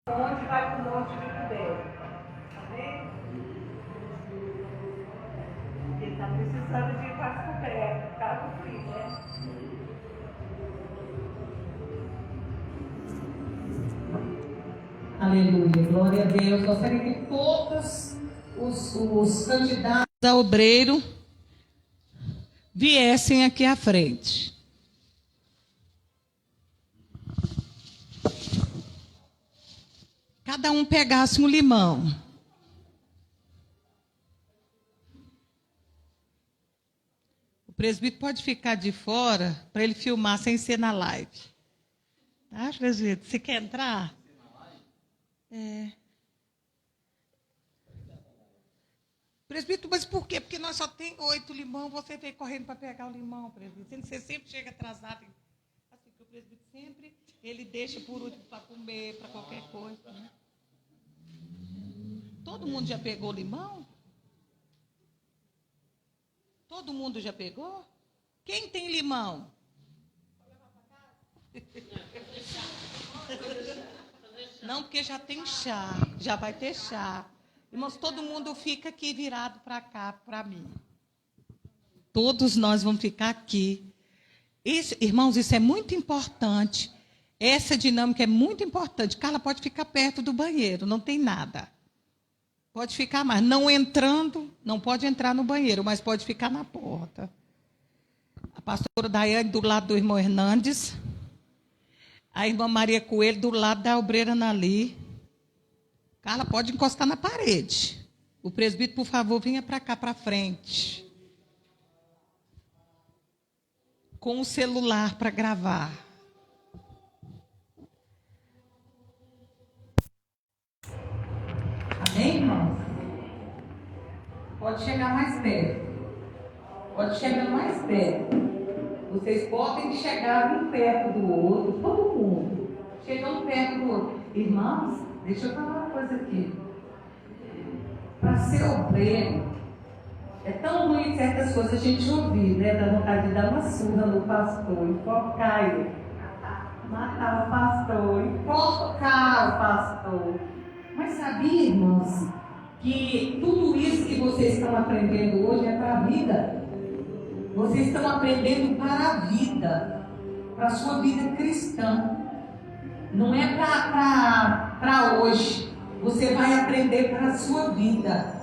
Onde vai para o monte de Judéia. Amém? Ele está precisando de ir para as cobertas, ficar no frio, né? Aleluia, glória a Deus. Gostaria que todos os candidatos a obreiro viessem aqui à frente. Cada um pegasse um limão. O presbítero pode ficar de fora para ele filmar sem ser na live. Tá, presbítero? Você quer entrar? É. Presbítero, mas por quê? Porque nós só tem 8 limão, você veio correndo para pegar o limão, presbítero. Você sempre chega atrasado. Assim que o presbítero sempre, ele deixa por último para comer, para qualquer coisa. Né? Todo mundo já pegou limão? Todo mundo já pegou? Quem tem limão? Não, porque já tem chá, já vai ter chá. Irmãos, todo mundo fica aqui virado para cá, para mim. Todos nós vamos ficar aqui. Irmãos, isso é muito importante. Essa dinâmica é muito importante. Carla pode ficar perto do banheiro, não tem nada. Pode ficar mais. Não entrando, não pode entrar no banheiro, mas pode ficar na porta. A pastora Daiane do lado do irmão Hernandes. A irmã Maria Coelho do lado da obreira Nali. Carla, pode encostar na parede. O presbítero, por favor, venha para cá, para frente. Com o celular para gravar. Amém, irmãos? Pode chegar mais perto. Pode chegar mais perto. Vocês podem chegar um perto do outro, todo mundo. Chegam perto do outro. Irmãos, deixa eu falar uma coisa aqui. Para ser obreiro, é tão ruim certas coisas a gente ouvir, né? Dá vontade de dar uma surra no pastor, enfocar ele. Matar o pastor, enfocar o pastor. Mas sabia, irmãos, que tudo isso que vocês estão aprendendo hoje é para a vida. Vocês estão aprendendo para a vida, para a sua vida cristã. Não é para hoje. Você vai aprender para a sua vida.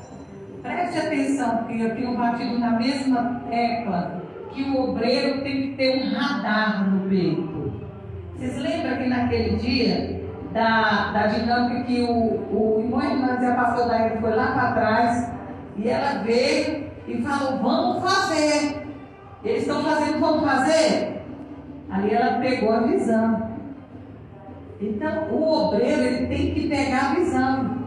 Preste atenção, porque eu tenho batido na mesma tecla que o obreiro tem que ter um radar no peito. Vocês lembram que naquele dia da dinâmica que o irmão Hernandes e a pastora Daíra foi lá para trás e ela veio e falou, vamos fazer. Eles estão fazendo, vamos fazer? Ali ela pegou a visão. Então, o obreiro, ele tem que pegar a visão.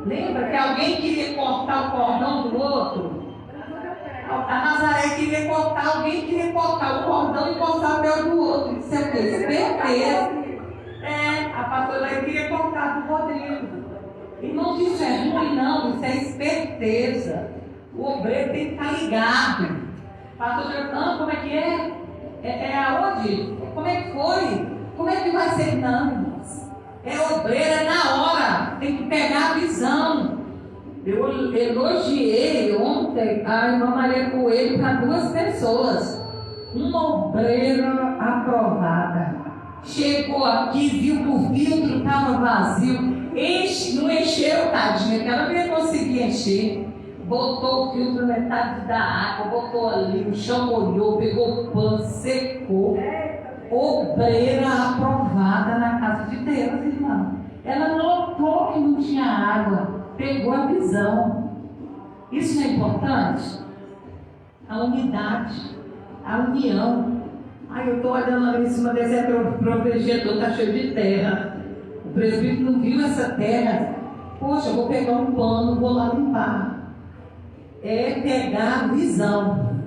Lembra que alguém queria cortar o cordão do outro? A Nazaré queria cortar, alguém queria cortar o cordão e cortar o pé do outro. Isso é o quê? Esperteza. A pastora queria cortar do Rodrigo. Irmãos, isso é ruim, não, isso é esperteza. O obreiro tem que estar ligado. Pastor, como é que é? É aonde? Como é que foi? Como é que vai ser? Não, irmãos. É obreiro, é na hora. Tem que pegar a visão. Eu elogiei ontem a irmã Maria Coelho para 2 pessoas. Uma obreira aprovada. Chegou aqui, viu que o filtro estava vazio. Não encheu, tadinha, que ela não ia conseguir encher. Botou o filtro na metade da água, botou ali, o chão molhou, pegou o pano, secou. Obreira aprovada na casa de Deus, irmão. Ela notou que não tinha água, pegou a visão. Isso não é importante? A unidade, a união. Eu estou olhando ali em cima desse protegedor, está cheio de terra. O presbítero não viu essa terra. Poxa, eu vou pegar um pano, vou lá limpar. É pegar a visão.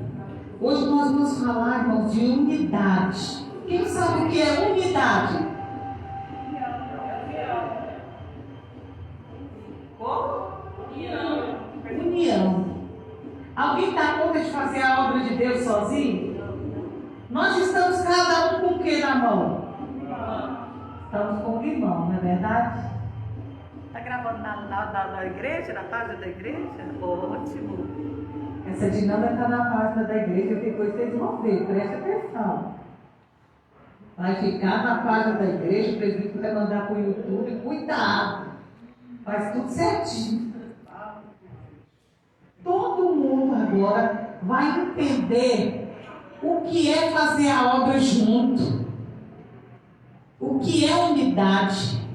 Hoje nós vamos falar, irmãos, de unidade. Quem sabe o que é unidade? Como? União. Alguém está contra de fazer a obra de Deus sozinho? Nós estamos cada um com o que na mão? Estamos com o limão, não é verdade? gravando na igreja, na página da igreja? Ótimo. Essa dinâmica está na página da igreja, depois vocês vão ver, preste atenção. Vai ficar na página da igreja, o presbítero vai mandar para o YouTube, cuidado. Faz tudo certinho. Todo mundo agora vai entender o que é fazer a obra junto. O que é unidade.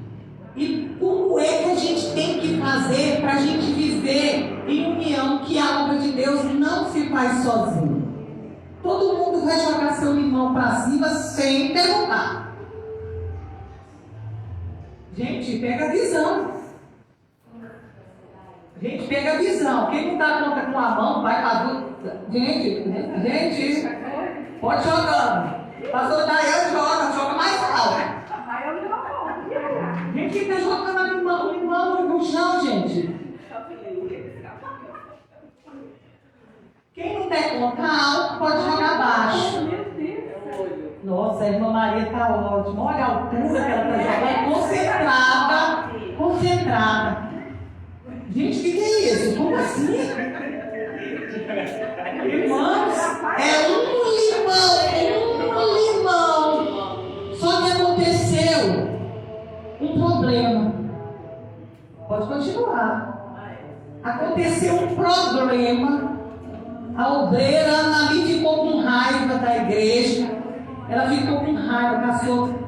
E como é que a gente tem que fazer para a gente viver em união, que a obra de Deus não se faz sozinho. Todo mundo vai jogar seu limão para cima sem derrubar. Gente, pega a visão. Gente, pega a visão. Quem não dá conta com a mão, vai fazer. Gente, pode jogando. Pastor Daiane joga mais alto. Gente, quem está jogando limão no chão, gente? Quem não der conta alto, pode jogar baixo. Nossa, a irmã Maria está ótima. Olha a altura que ela está jogando. Concentrada. Gente, o que é isso? Como assim? Irmãos, é um limão. Só que aconteceu um problema. Pode continuar. Aconteceu um problema. A obreira ali ficou com raiva da igreja. Ela ficou com raiva,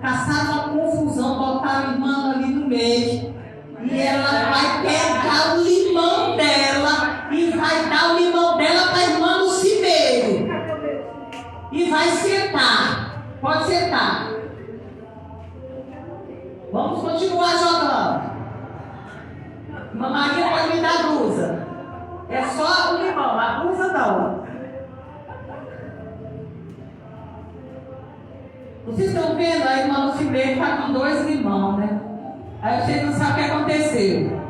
caçaram uma confusão, botaram a irmã ali no meio. E ela vai pegar o limão dela e vai dar o limão dela para a irmã no cimeiro. E vai sentar. Pode sentar. Vamos continuar jogando. Irmã Maria pode me dar a blusa. É só o limão, a blusa não. Vocês estão vendo? A irmã no cimeiro está com 2 limões, né? Aí vocês não sabem o que aconteceu.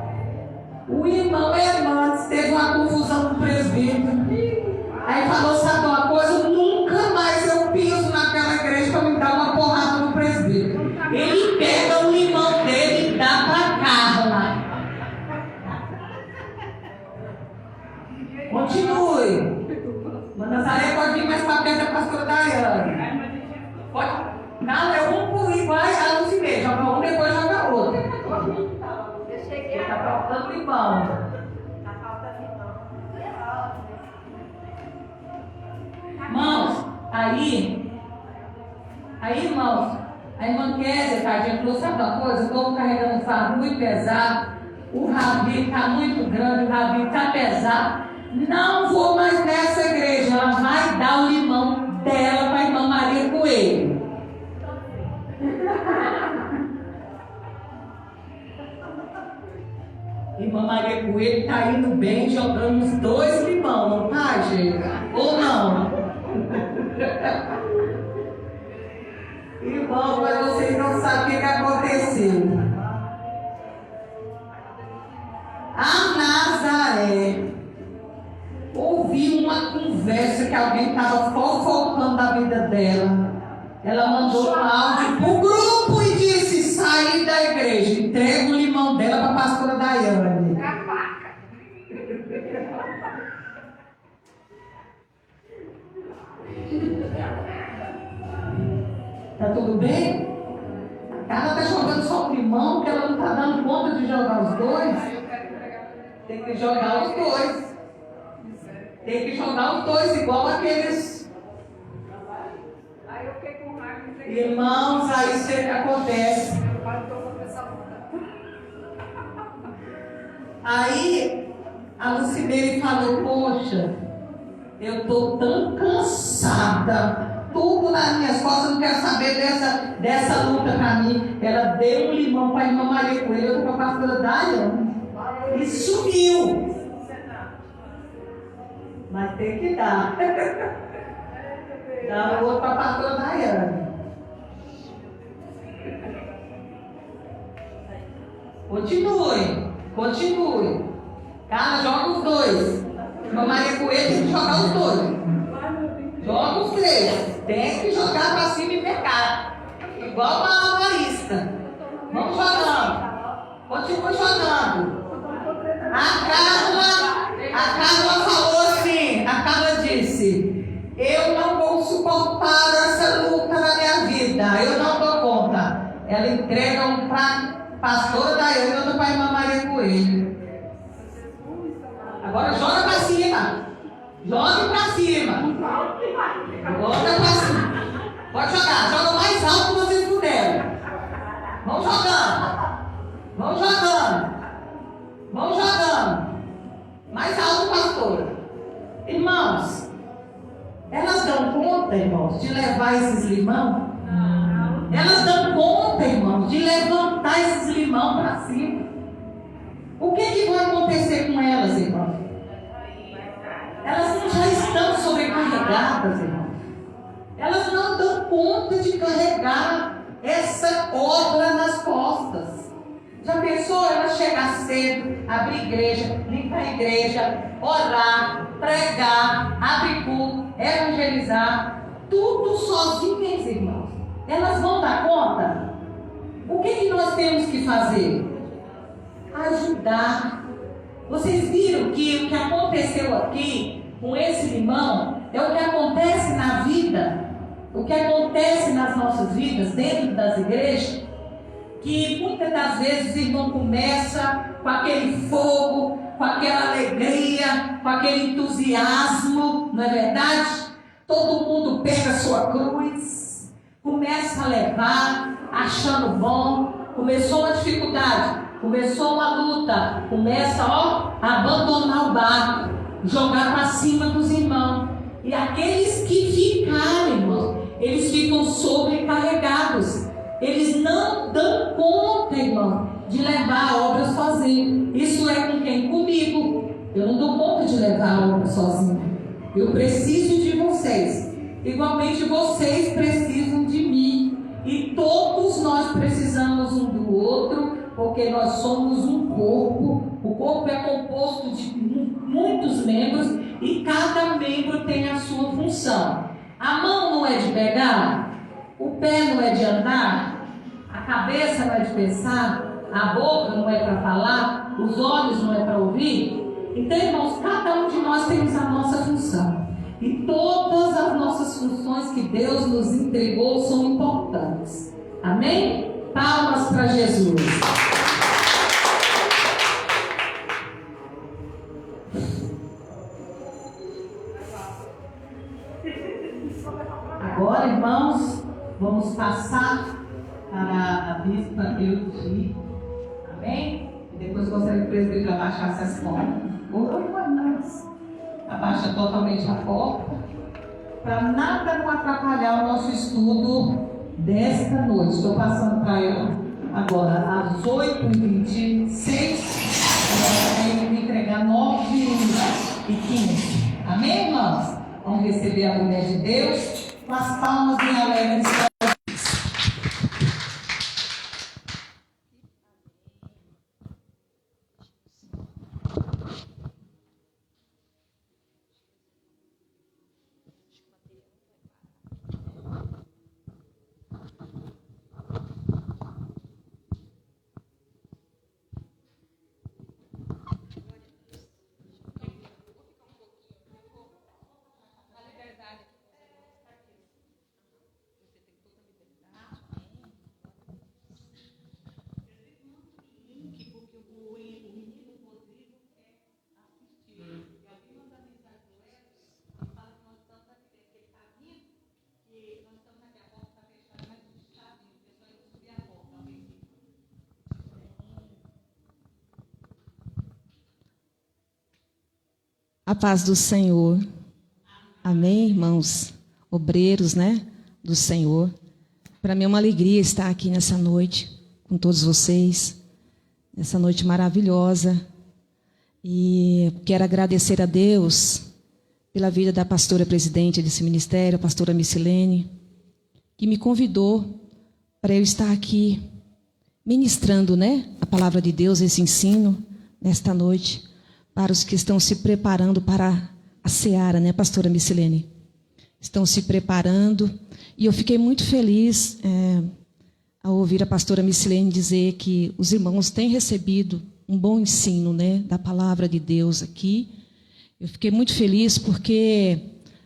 O irmão e a irmã teve uma confusão com o presbítero. Aí falou, sabe uma coisa? Nunca mais eu piso naquela igreja para me dar uma porrada no presbítero. Ele pega o limão dele e dá para Carla. Continue. Nazaré pode vir mais para perto da pastora Daiane. Pode. Não, é um por igual, ela não se vê. Joga um, depois joga outro. Está faltando limão. Irmãos, aí, irmãos, a irmã Kézia, tadinha, falou, sabe uma coisa? Eu estou carregando um fardo muito pesado, o rabinho está muito grande, o rabinho está pesado, não vou mais nessa igreja. Ela vai dar o limão dela para a irmã Maria Coelho. Irmã Maria Coelho está indo bem, jogando os 2 limão, não tá, gente? Ou não? Irmão, mas vocês não sabem o que aconteceu. A Nazaré ouviu uma conversa que alguém estava fofocando da vida dela. Ela mandou um áudio para o grupo e disse: saí da igreja, entrega o limão dela para a pastora Daiane. Tá tudo bem? Ela está jogando só o limão, que ela não está dando conta de jogar os 2. Tem que jogar os 2. Tem que jogar os 2, igual aqueles. Irmãos, aí isso que acontece. Aí a Lucimeire falou: poxa, eu estou tão cansada. Tudo nas minhas costas, não quero saber dessa luta para mim. Ela deu um limão para a irmã Maria Coelho, para a pastora Daiane, e sumiu. Mas tem que dar. Dá o outro para a pastora Daiane. Continue. Cara, joga os 2. Irmã Maria Coelho tem que jogar os 2. Joga os 3. Tem que jogar para cima e pegar. Igual uma marista. Vamos jogando. Continua jogando. chorando. A Carla falou assim, a Carla disse, eu não vou suportar essa luta na minha vida, eu não dou conta. Ela entrega um para pastora da eu do pai Maria Coelho. Agora joga para cima. Joga para cima. Joga para cima. Pode jogar, joga o mais alto que vocês puderem. Vão jogando. Vão jogando. Vão jogando. Mais alto, pastora. Irmãos, elas dão conta, irmãos, de levar esses limão? Elas dão conta, irmãos, de levantar esses limão para cima. O que vai acontecer com elas, irmãos? Elas não já estão sobrecarregadas, irmãos. Elas não dão conta de carregar essa obra nas costas. Já pensou ela chegar cedo, abrir igreja, limpar a igreja, orar, pregar, abrir culto, evangelizar, tudo sozinhas, irmãos? Elas vão dar conta? O que nós temos que fazer? Ajudar. Vocês viram que o que aconteceu aqui com esse limão é o que acontece na vida, o que acontece nas nossas vidas, dentro das igrejas, que muitas das vezes o irmão começa com aquele fogo, com aquela alegria, com aquele entusiasmo, não é verdade? Todo mundo pega a sua cruz, começa a levar, achando bom, começou uma dificuldade, começou uma luta, começa a abandonar o barco, jogar para cima dos irmãos. E aqueles que ficarem, irmãos, eles ficam sobrecarregados. Eles não dão conta, irmão, de levar a obra sozinho. Isso é com quem? Comigo. Eu não dou conta de levar a obra sozinho. Eu preciso de vocês. Igualmente vocês precisam de mim. E todos nós precisamos um do outro, porque nós somos um corpo. O corpo é composto de muitos membros e cada membro tem a sua função. A mão não é de pegar, o pé não é de andar, a cabeça não é de pensar, a boca não é para falar, os olhos não é para ouvir. Então, irmãos, cada um de nós temos a nossa função. E todas as nossas funções que Deus nos entregou são importantes. Amém? Palmas para Jesus. Agora, irmãos, vamos passar para a bispa Eudi. Amém? E depois gostaria que o presbítero abaixasse as portas. Oi, irmãos. Abaixa totalmente a porta, para nada não atrapalhar o nosso estudo desta noite. Estou passando para ela agora às 8h26. Ela vai me entregar 9h15. Amém, irmãos? Vamos receber a mulher de Deus com as palmas em alegres. A paz do Senhor. Amém, irmãos? Obreiros, né? Do Senhor. Para mim é uma alegria estar aqui nessa noite com todos vocês. Nessa noite maravilhosa. E quero agradecer a Deus pela vida da pastora presidente desse ministério, a pastora Missilene, que me convidou para eu estar aqui ministrando, né? A palavra de Deus, esse ensino, nesta noite. Para os que estão se preparando para a seara, né, pastora Missilene? Estão se preparando. E eu fiquei muito feliz ao ouvir a pastora Missilene dizer que os irmãos têm recebido um bom ensino, né, da palavra de Deus aqui. Eu fiquei muito feliz porque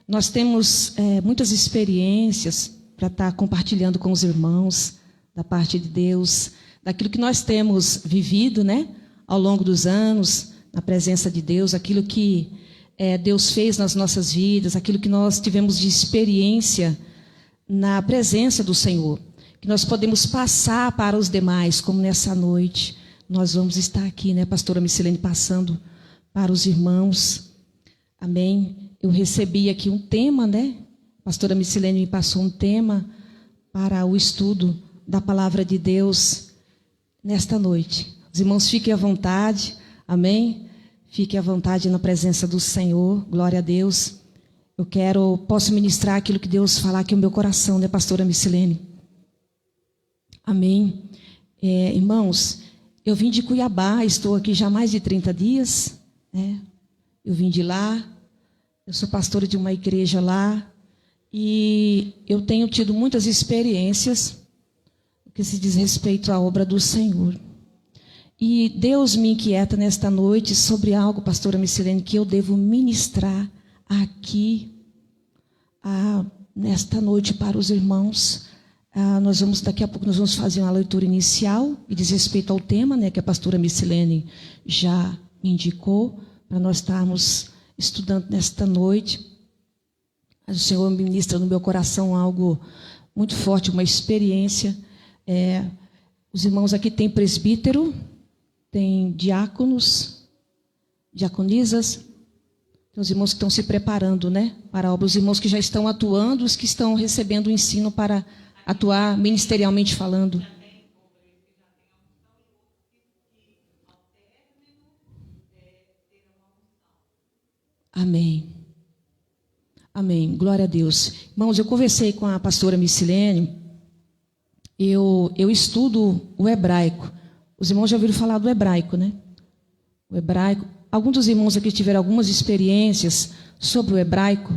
nós temos muitas experiências para estar compartilhando com os irmãos da parte de Deus, daquilo que nós temos vivido, né, ao longo dos anos, na presença de Deus, aquilo que Deus fez nas nossas vidas, aquilo que nós tivemos de experiência na presença do Senhor, que nós podemos passar para os demais, como nessa noite nós vamos estar aqui, né, pastora Micilene, passando para os irmãos. Amém? Eu recebi aqui um tema, né? A pastora Micilene me passou um tema para o estudo da palavra de Deus nesta noite. Os irmãos fiquem à vontade, amém? Fiquem à vontade na presença do Senhor, glória a Deus. Posso ministrar aquilo que Deus falar aqui no meu coração, né, pastora Micilene? Amém? Irmãos, eu vim de Cuiabá, estou aqui já há mais de 30 dias, né? Eu vim de lá, eu sou pastora de uma igreja lá, e eu tenho tido muitas experiências que se diz respeito à obra do Senhor. E Deus me inquieta nesta noite sobre algo, pastora Micilene, que eu devo ministrar aqui, nesta noite para os irmãos. Daqui a pouco nós vamos fazer uma leitura inicial e diz respeito ao tema, né, que a pastora Micilene já me indicou, para nós estarmos estudando nesta noite. Mas o Senhor ministra no meu coração algo muito forte, uma experiência. Os irmãos aqui têm presbítero, tem diáconos, diaconisas, tem os irmãos que estão se preparando, né, para a obra, os irmãos que já estão atuando, os que estão recebendo o ensino para atuar ministerialmente falando. Amém. Amém. Glória a Deus. Irmãos, eu conversei com a pastora Micilene, eu estudo o hebraico. Os irmãos já ouviram falar do hebraico, né? O hebraico. Alguns dos irmãos aqui tiveram algumas experiências sobre o hebraico?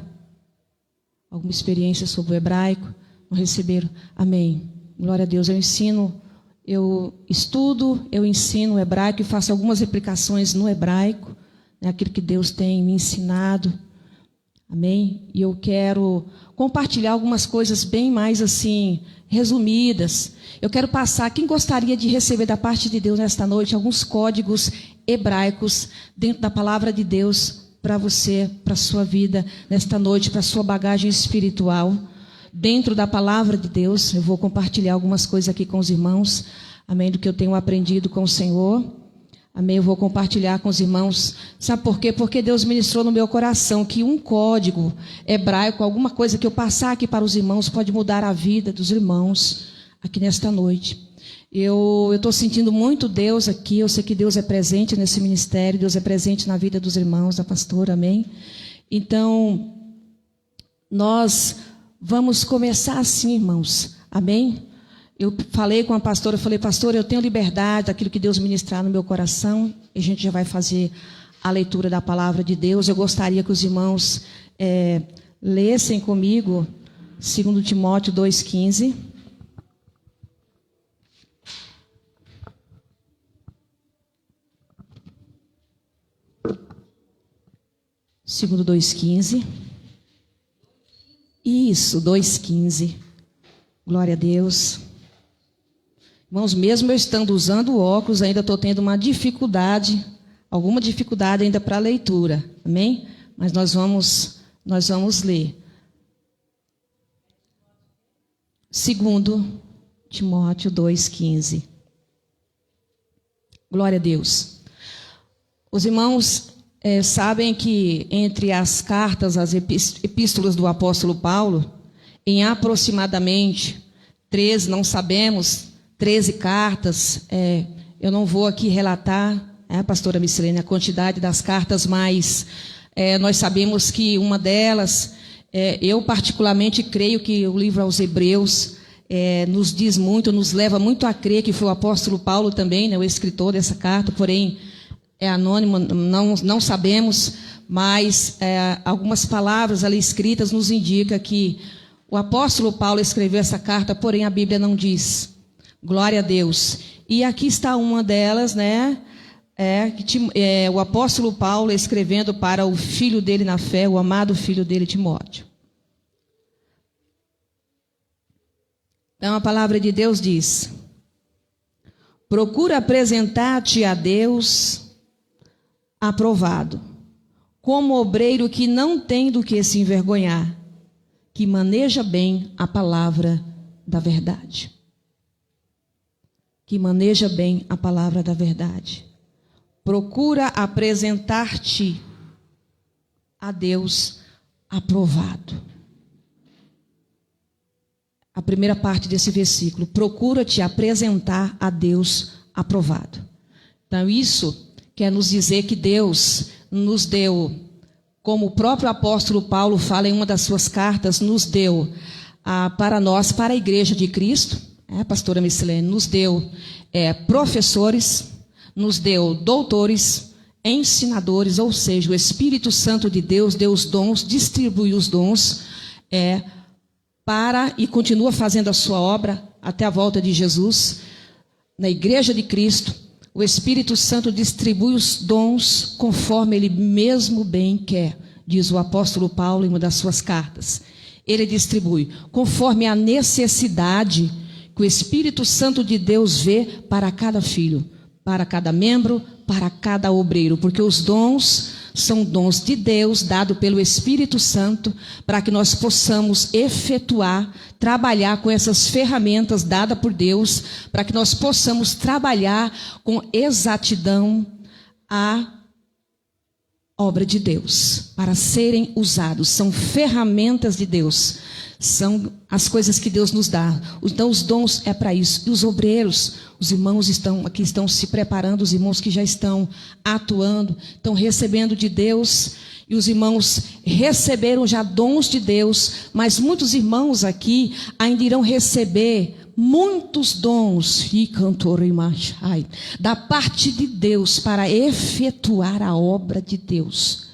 Alguma experiência sobre o hebraico? Não receberam? Amém. Glória a Deus. Eu estudo, eu ensino o hebraico e faço algumas aplicações no hebraico, né, aquilo que Deus tem me ensinado. Amém? E eu quero compartilhar algumas coisas bem mais assim, resumidas. Eu quero passar, quem gostaria de receber da parte de Deus nesta noite, alguns códigos hebraicos dentro da palavra de Deus para você, para a sua vida nesta noite, para a sua bagagem espiritual. Dentro da palavra de Deus, eu vou compartilhar algumas coisas aqui com os irmãos, amém, do que eu tenho aprendido com o Senhor, amém, eu vou compartilhar com os irmãos, sabe por quê? Porque Deus ministrou no meu coração que um código hebraico, alguma coisa que eu passar aqui para os irmãos, pode mudar a vida dos irmãos aqui nesta noite. Eu estou sentindo muito Deus aqui, eu sei que Deus é presente nesse ministério, Deus é presente na vida dos irmãos, da pastora, amém? Então, nós vamos começar assim, irmãos, amém? Eu falei com a pastora, eu falei, pastora, eu tenho liberdade daquilo que Deus ministrar no meu coração, e a gente já vai fazer a leitura da palavra de Deus. Eu gostaria que os irmãos lessem comigo 2 Timóteo 2,15. Segundo 2,15. Isso, 2,15. Glória a Deus. Irmãos, mesmo eu estando usando óculos, ainda estou tendo uma dificuldade, alguma dificuldade ainda para a leitura. Amém? Mas nós vamos ler. 2 Timóteo 2,15. Glória a Deus. Os irmãos sabem que entre as cartas, as epístolas do apóstolo Paulo, em aproximadamente 13, não sabemos, 13 cartas, eu não vou aqui relatar, pastora Micilene, a quantidade das cartas, mas nós sabemos que uma delas, eu particularmente creio que o livro aos Hebreus nos diz muito, nos leva muito a crer que foi o apóstolo Paulo também, né, o escritor dessa carta, porém é anônimo, não sabemos, mas algumas palavras ali escritas nos indicam que o apóstolo Paulo escreveu essa carta, porém a Bíblia não diz. Glória a Deus. E aqui está uma delas, né? o apóstolo Paulo escrevendo para o filho dele na fé, o amado filho dele, Timóteo. Então a palavra de Deus diz: procura apresentar-te a Deus aprovado, como obreiro que não tem do que se envergonhar, que maneja bem a palavra da verdade. Que maneja bem a palavra da verdade. Procura apresentar-te a Deus aprovado. A primeira parte desse versículo: procura te apresentar a Deus aprovado. Então isso quer nos dizer que Deus nos deu, como o próprio apóstolo Paulo fala em uma das suas cartas, nos deu para nós, para a igreja de Cristo, pastora Missilene, nos deu professores, nos deu doutores, ensinadores, ou seja, o Espírito Santo de Deus deu os dons, distribui os dons e continua fazendo a sua obra até a volta de Jesus. Na igreja de Cristo, o Espírito Santo distribui os dons conforme Ele mesmo bem quer, diz o apóstolo Paulo em uma das suas cartas. Ele distribui conforme a necessidade que o Espírito Santo de Deus vê para cada filho, para cada membro, para cada obreiro, porque os dons são dons de Deus, dado pelo Espírito Santo, para que nós possamos efetuar, trabalhar com essas ferramentas dadas por Deus, para que nós possamos trabalhar com exatidão a obra de Deus, para serem usados. São ferramentas de Deus, são as coisas que Deus nos dá. Então os dons é para isso. E os obreiros, os irmãos estão se preparando, os irmãos que já estão atuando, estão recebendo de Deus, e os irmãos receberam já dons de Deus, mas muitos irmãos aqui ainda irão receber muitos dons da parte de Deus para efetuar a obra de Deus.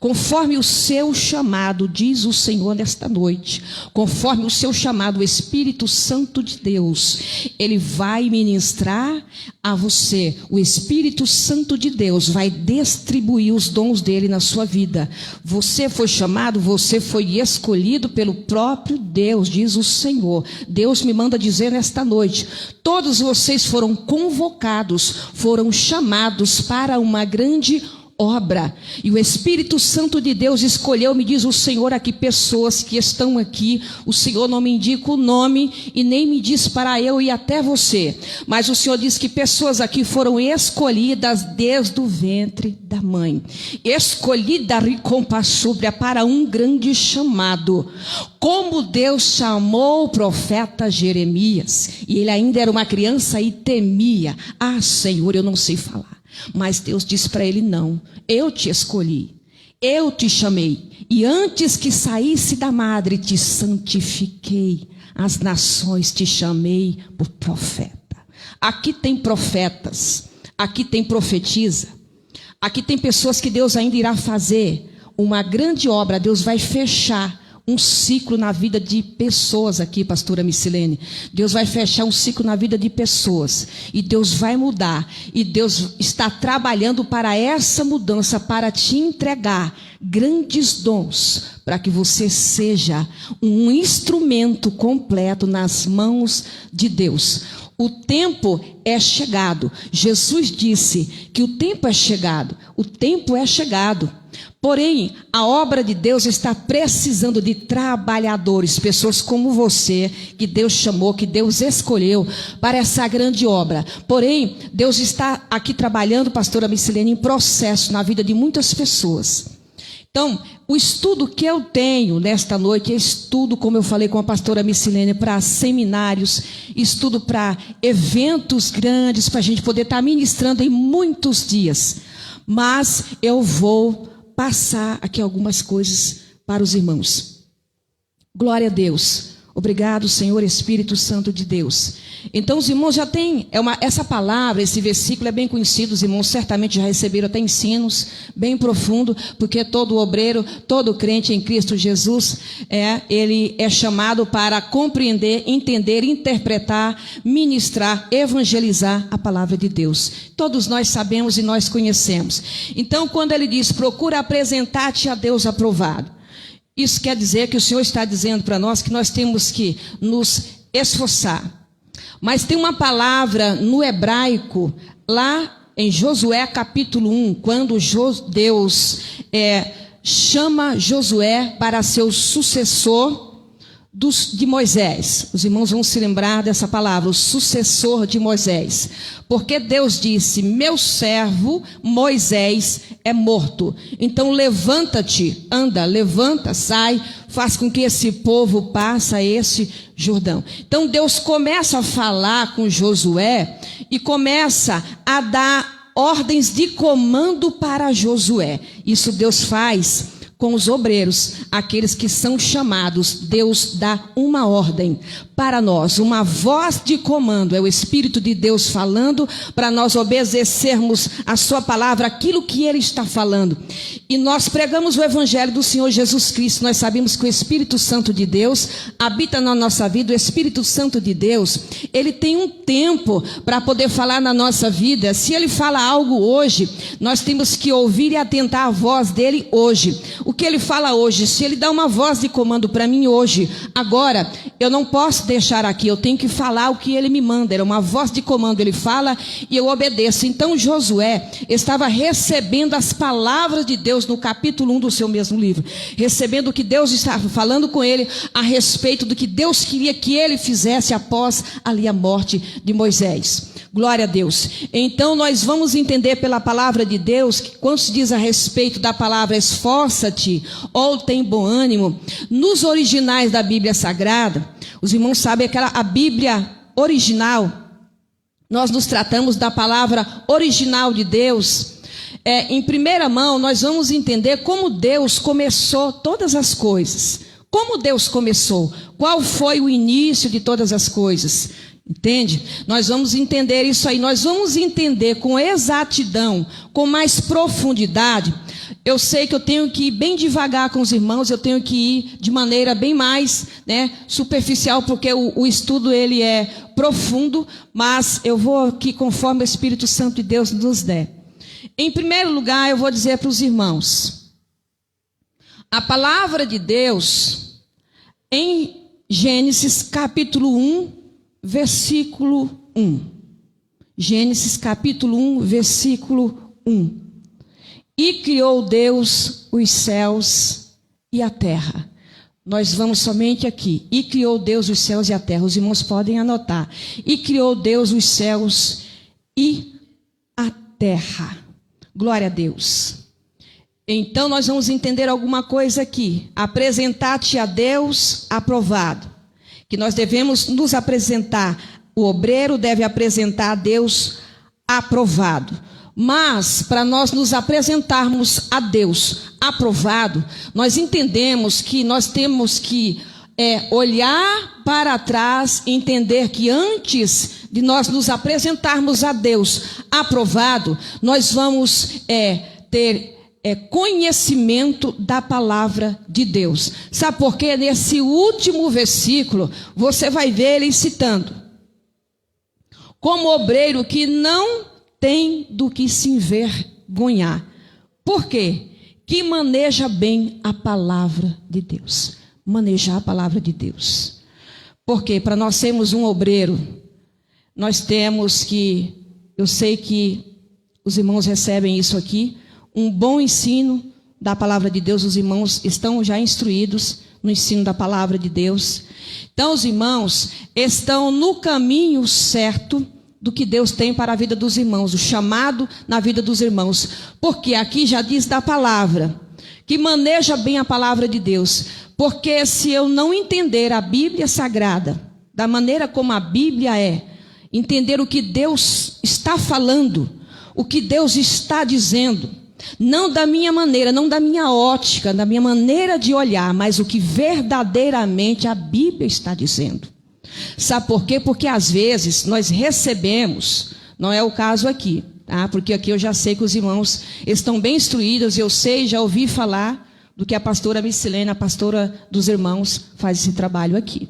Conforme o seu chamado, diz o Senhor nesta noite, conforme o seu chamado, o Espírito Santo de Deus, Ele vai ministrar a você. O Espírito Santo de Deus vai distribuir os dons dele na sua vida. Você foi chamado, você foi escolhido pelo próprio Deus, diz o Senhor. Deus me manda dizer nesta noite: todos vocês foram convocados, foram chamados para uma grande obra, e o Espírito Santo de Deus escolheu, me diz o Senhor, aqui pessoas que estão aqui. O Senhor não me indica o nome e nem me diz para eu ir até você, mas o Senhor diz que pessoas aqui foram escolhidas desde o ventre da mãe, escolhida ricompassúbria para um grande chamado, como Deus chamou o profeta Jeremias, e ele ainda era uma criança e temia: Senhor, eu não sei falar. Mas Deus disse para ele: não, eu te escolhi, eu te chamei, e antes que saísse da madre te santifiquei, as nações te chamei por profeta. Aqui tem profetas, aqui tem profetisa, aqui tem pessoas que Deus ainda irá fazer uma grande obra. Deus vai fechar um ciclo na vida de pessoas aqui, pastora Missilene. Deus vai fechar um ciclo na vida de pessoas, e Deus vai mudar, e Deus está trabalhando para essa mudança, para te entregar grandes dons, para que você seja um instrumento completo nas mãos de Deus. O tempo é chegado. Jesus disse que o tempo é chegado. O tempo é chegado. Porém, a obra de Deus está precisando de trabalhadores, pessoas como você, que Deus chamou, que Deus escolheu para essa grande obra. Porém, Deus está aqui trabalhando, pastora Missilene, em processo na vida de muitas pessoas. Então, o estudo que eu tenho nesta noite é estudo, como eu falei com a pastora Missilene, para seminários, estudo para eventos grandes, para a gente poder estar ministrando em muitos dias. Mas eu vou passar aqui algumas coisas para os irmãos. Glória a Deus. Obrigado, Senhor Espírito Santo de Deus. Então os irmãos já têm, essa palavra, esse versículo é bem conhecido, os irmãos certamente já receberam até ensinos bem profundo, porque todo obreiro, todo crente em Cristo Jesus, ele é chamado para compreender, entender, interpretar, ministrar, evangelizar a palavra de Deus. Todos nós sabemos e nós conhecemos. Então quando ele diz, procura apresentar-te a Deus aprovado, isso quer dizer que o Senhor está dizendo para nós que nós temos que nos esforçar. Mas tem uma palavra no hebraico, lá em Josué capítulo 1, quando Deus chama Josué para ser o sucessor de Moisés. Os irmãos vão se lembrar dessa palavra, o sucessor de Moisés. Porque Deus disse, meu servo Moisés é morto. Então levanta-te, anda, levanta, sai, faz com que esse povo passe esse Jordão. Então Deus começa a falar com Josué e começa a dar ordens de comando para Josué. Isso Deus faz com os obreiros, aqueles que são chamados. Deus dá uma ordem para nós, uma voz de comando, é o Espírito de Deus falando para nós obedecermos a sua palavra, aquilo que ele está falando. E nós pregamos o evangelho do Senhor Jesus Cristo. Nós sabemos que o Espírito Santo de Deus habita na nossa vida. O Espírito Santo de Deus, ele tem um tempo para poder falar na nossa vida. Se ele fala algo hoje, nós temos que ouvir e atentar a voz dele hoje. O que ele fala hoje, se ele dá uma voz de comando para mim hoje, agora, eu não posso deixar aqui, eu tenho que falar o que ele me manda. Era uma voz de comando, ele fala e eu obedeço. Então Josué estava recebendo as palavras de Deus no capítulo 1 do seu mesmo livro, recebendo o que Deus estava falando com ele a respeito do que Deus queria que ele fizesse após ali a morte de Moisés. Glória a Deus. Então nós vamos entender pela palavra de Deus que quando se diz a respeito da palavra esforça-te ou tem bom ânimo, nos originais da Bíblia Sagrada, os irmãos sabem que a Bíblia original, nós nos tratamos da palavra original de Deus. Em primeira mão nós vamos entender como Deus começou todas as coisas. Como Deus começou? Qual foi o início de todas as coisas? Entende? Nós vamos entender isso aí, nós vamos entender com exatidão, com mais profundidade. Eu sei que eu tenho que ir bem devagar com os irmãos, eu tenho que ir de maneira bem mais superficial, porque o estudo ele é profundo, mas eu vou aqui conforme o Espírito Santo de Deus nos der. Em primeiro lugar, eu vou dizer para os irmãos, a palavra de Deus, em Gênesis capítulo 1, versículo 1. Gênesis capítulo 1, versículo 1. E criou Deus os céus e a terra. Nós vamos somente aqui. E criou Deus os céus e a terra. Os irmãos podem anotar. E criou Deus os céus e a terra. Glória a Deus. Então nós vamos entender alguma coisa aqui. Apresentar-te a Deus aprovado. Que nós devemos nos apresentar. O obreiro deve apresentar a Deus aprovado. Mas, para nós nos apresentarmos a Deus aprovado, nós entendemos que nós temos que olhar para trás e entender que antes de nós nos apresentarmos a Deus aprovado, nós vamos ter conhecimento da palavra de Deus. Sabe por quê? Nesse último versículo, você vai ver ele citando: como obreiro que não tem do que se envergonhar. Por quê? Que maneja bem a palavra de Deus. Manejar a palavra de Deus. Porque para nós sermos um obreiro, nós temos que, eu sei que os irmãos recebem isso aqui, um bom ensino da palavra de Deus. Os irmãos estão já instruídos no ensino da palavra de Deus. Então os irmãos estão no caminho certo do que Deus tem para a vida dos irmãos, o chamado na vida dos irmãos. Porque aqui já diz da palavra, que maneja bem a palavra de Deus. Porque se eu não entender a Bíblia Sagrada, da maneira como a Bíblia é, entender o que Deus está falando, o que Deus está dizendo, Não da minha maneira, não da minha ótica, da minha maneira de olhar, mas o que verdadeiramente a Bíblia está dizendo. Sabe por quê? Porque às vezes nós recebemos, não é o caso aqui, tá? Porque aqui eu já sei que os irmãos estão bem instruídos, eu sei, já ouvi falar do que a pastora Micilene, a pastora dos irmãos, faz esse trabalho aqui.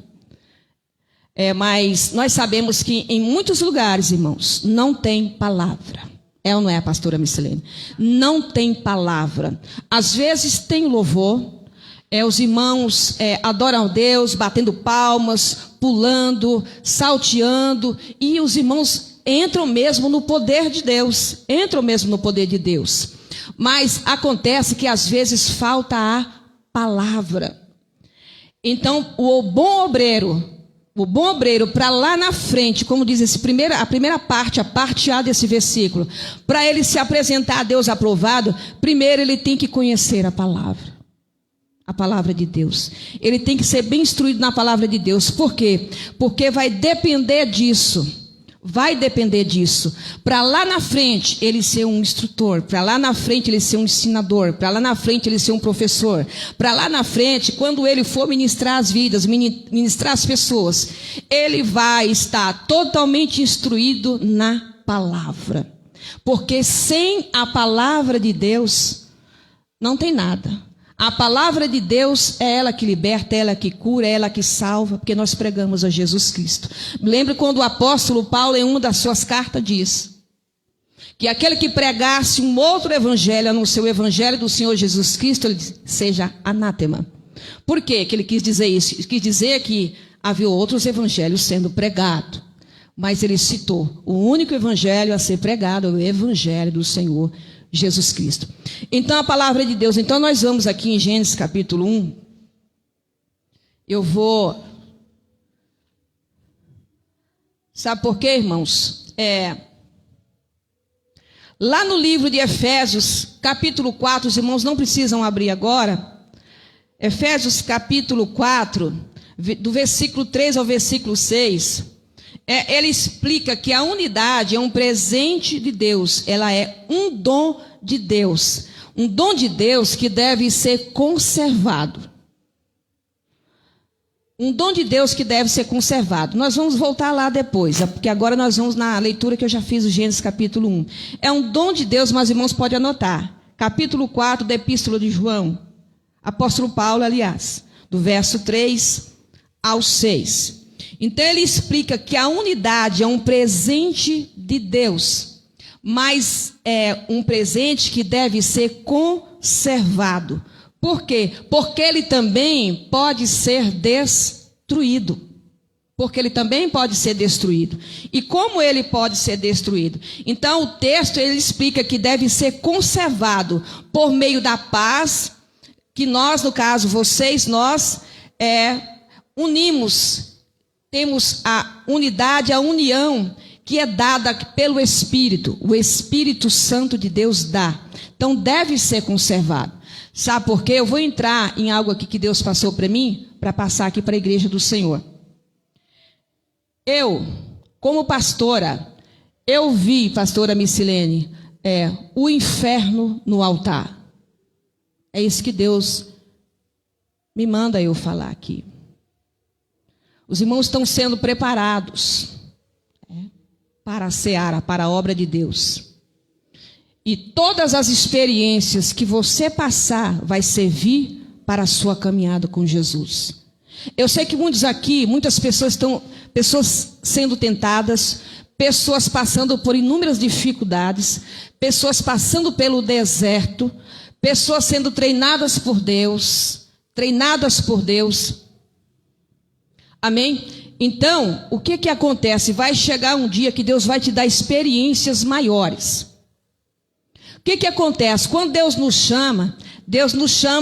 Mas nós sabemos que em muitos lugares, irmãos, não tem palavra. É ou não é, a pastora Micilene? Não tem palavra. Às vezes tem louvor, os irmãos adoram a Deus, batendo palmas, pulando, salteando, e os irmãos entram mesmo no poder de Deus, Mas acontece que às vezes falta a palavra. Então, o bom obreiro, para lá na frente, como diz a primeira parte, a parte A desse versículo, para ele se apresentar a Deus aprovado, primeiro ele tem que conhecer a palavra de Deus. Ele tem que ser bem instruído na palavra de Deus. Por quê? Porque vai depender disso. Para lá na frente ele ser um instrutor, para lá na frente ele ser um ensinador, para lá na frente ele ser um professor, para lá na frente, quando ele for ministrar as vidas, ministrar as pessoas, ele vai estar totalmente instruído na palavra. Porque sem a palavra de Deus não tem nada. A palavra de Deus é ela que liberta, é ela que cura, é ela que salva, porque nós pregamos a Jesus Cristo. Lembre quando o apóstolo Paulo, em uma das suas cartas, diz que aquele que pregasse um outro evangelho, a não ser o evangelho do Senhor Jesus Cristo, ele diz, seja anátema. Por quê que ele quis dizer isso? Ele quis dizer que havia outros evangelhos sendo pregados, mas ele citou o único evangelho a ser pregado, é o evangelho do Senhor Jesus Cristo. Então a palavra de Deus, então nós vamos aqui em Gênesis capítulo 1, eu vou, sabe por quê, irmãos? Lá no livro de Efésios, capítulo 4, os irmãos não precisam abrir agora, Efésios capítulo 4, do versículo 3 ao versículo 6, ele explica que a unidade é um presente de Deus, ela é um dom de Deus que deve ser conservado. Um dom de Deus que deve ser conservado. Nós vamos voltar lá depois, porque agora nós vamos na leitura que eu já fiz, o Gênesis capítulo 1. É um dom de Deus, mas irmãos podem anotar. Capítulo 4 da Epístola de João, apóstolo Paulo, aliás, do verso 3 ao 6. Então ele explica que a unidade é um presente de Deus, mas é um presente que deve ser conservado. Por quê? Porque ele também pode ser destruído. E como ele pode ser destruído? Então o texto ele explica que deve ser conservado por meio da paz, que nós, no caso vocês, nós unimos. Temos a unidade, a união que é dada pelo Espírito. O Espírito Santo de Deus dá. Então deve ser conservado. Sabe por quê? Eu vou entrar em algo aqui que Deus passou para mim, para passar aqui para a igreja do Senhor. Eu, como pastora, eu vi, pastora Micilene, o inferno no altar. É isso que Deus me manda eu falar aqui. Os irmãos estão sendo preparados para a seara, para a obra de Deus. E todas as experiências que você passar vai servir para a sua caminhada com Jesus. Eu sei que muitas pessoas sendo tentadas, pessoas passando por inúmeras dificuldades, pessoas passando pelo deserto, pessoas sendo treinadas por Deus. Amém? Então, o que acontece? Vai chegar um dia que Deus vai te dar experiências maiores. O que acontece? Quando Deus nos chama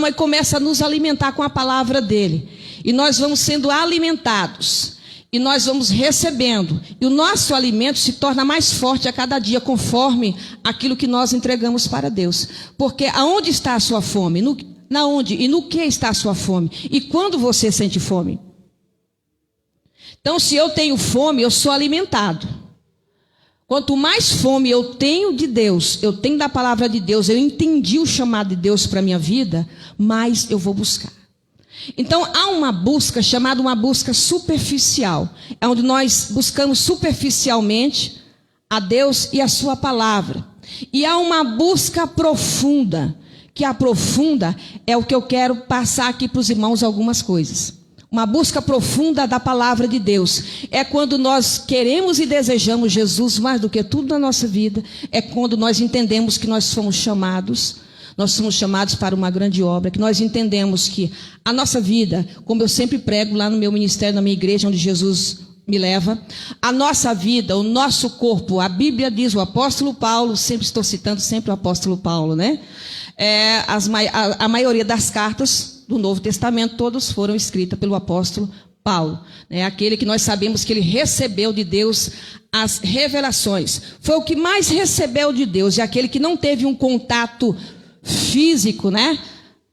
e começa a nos alimentar com a palavra dele. E nós vamos sendo alimentados. E nós vamos recebendo. E o nosso alimento se torna mais forte a cada dia, conforme aquilo que nós entregamos para Deus. Porque aonde está a sua fome? Onde e no que está a sua fome? E quando você sente fome? Então, se eu tenho fome, eu sou alimentado. Quanto mais fome eu tenho de Deus, eu tenho da palavra de Deus, eu entendi o chamado de Deus para a minha vida, mais eu vou buscar. Então, há uma busca chamada uma busca superficial. É onde nós buscamos superficialmente a Deus e a sua palavra. E há uma busca profunda, que a profunda é o que eu quero passar aqui para os irmãos algumas coisas. Uma busca profunda da palavra de Deus. É quando nós queremos e desejamos Jesus mais do que tudo na nossa vida. É quando nós entendemos que nós somos chamados. Nós somos chamados para uma grande obra. Que nós entendemos que a nossa vida, como eu sempre prego lá no meu ministério, na minha igreja, onde Jesus me leva, a nossa vida, o nosso corpo, a Bíblia diz, o apóstolo Paulo, sempre estou citando sempre o apóstolo Paulo, né? A maioria das cartas do Novo Testamento, todas foram escritas pelo apóstolo Paulo, né? Aquele que nós sabemos que ele recebeu de Deus as revelações. Foi o que mais recebeu de Deus, e aquele que não teve um contato físico, né,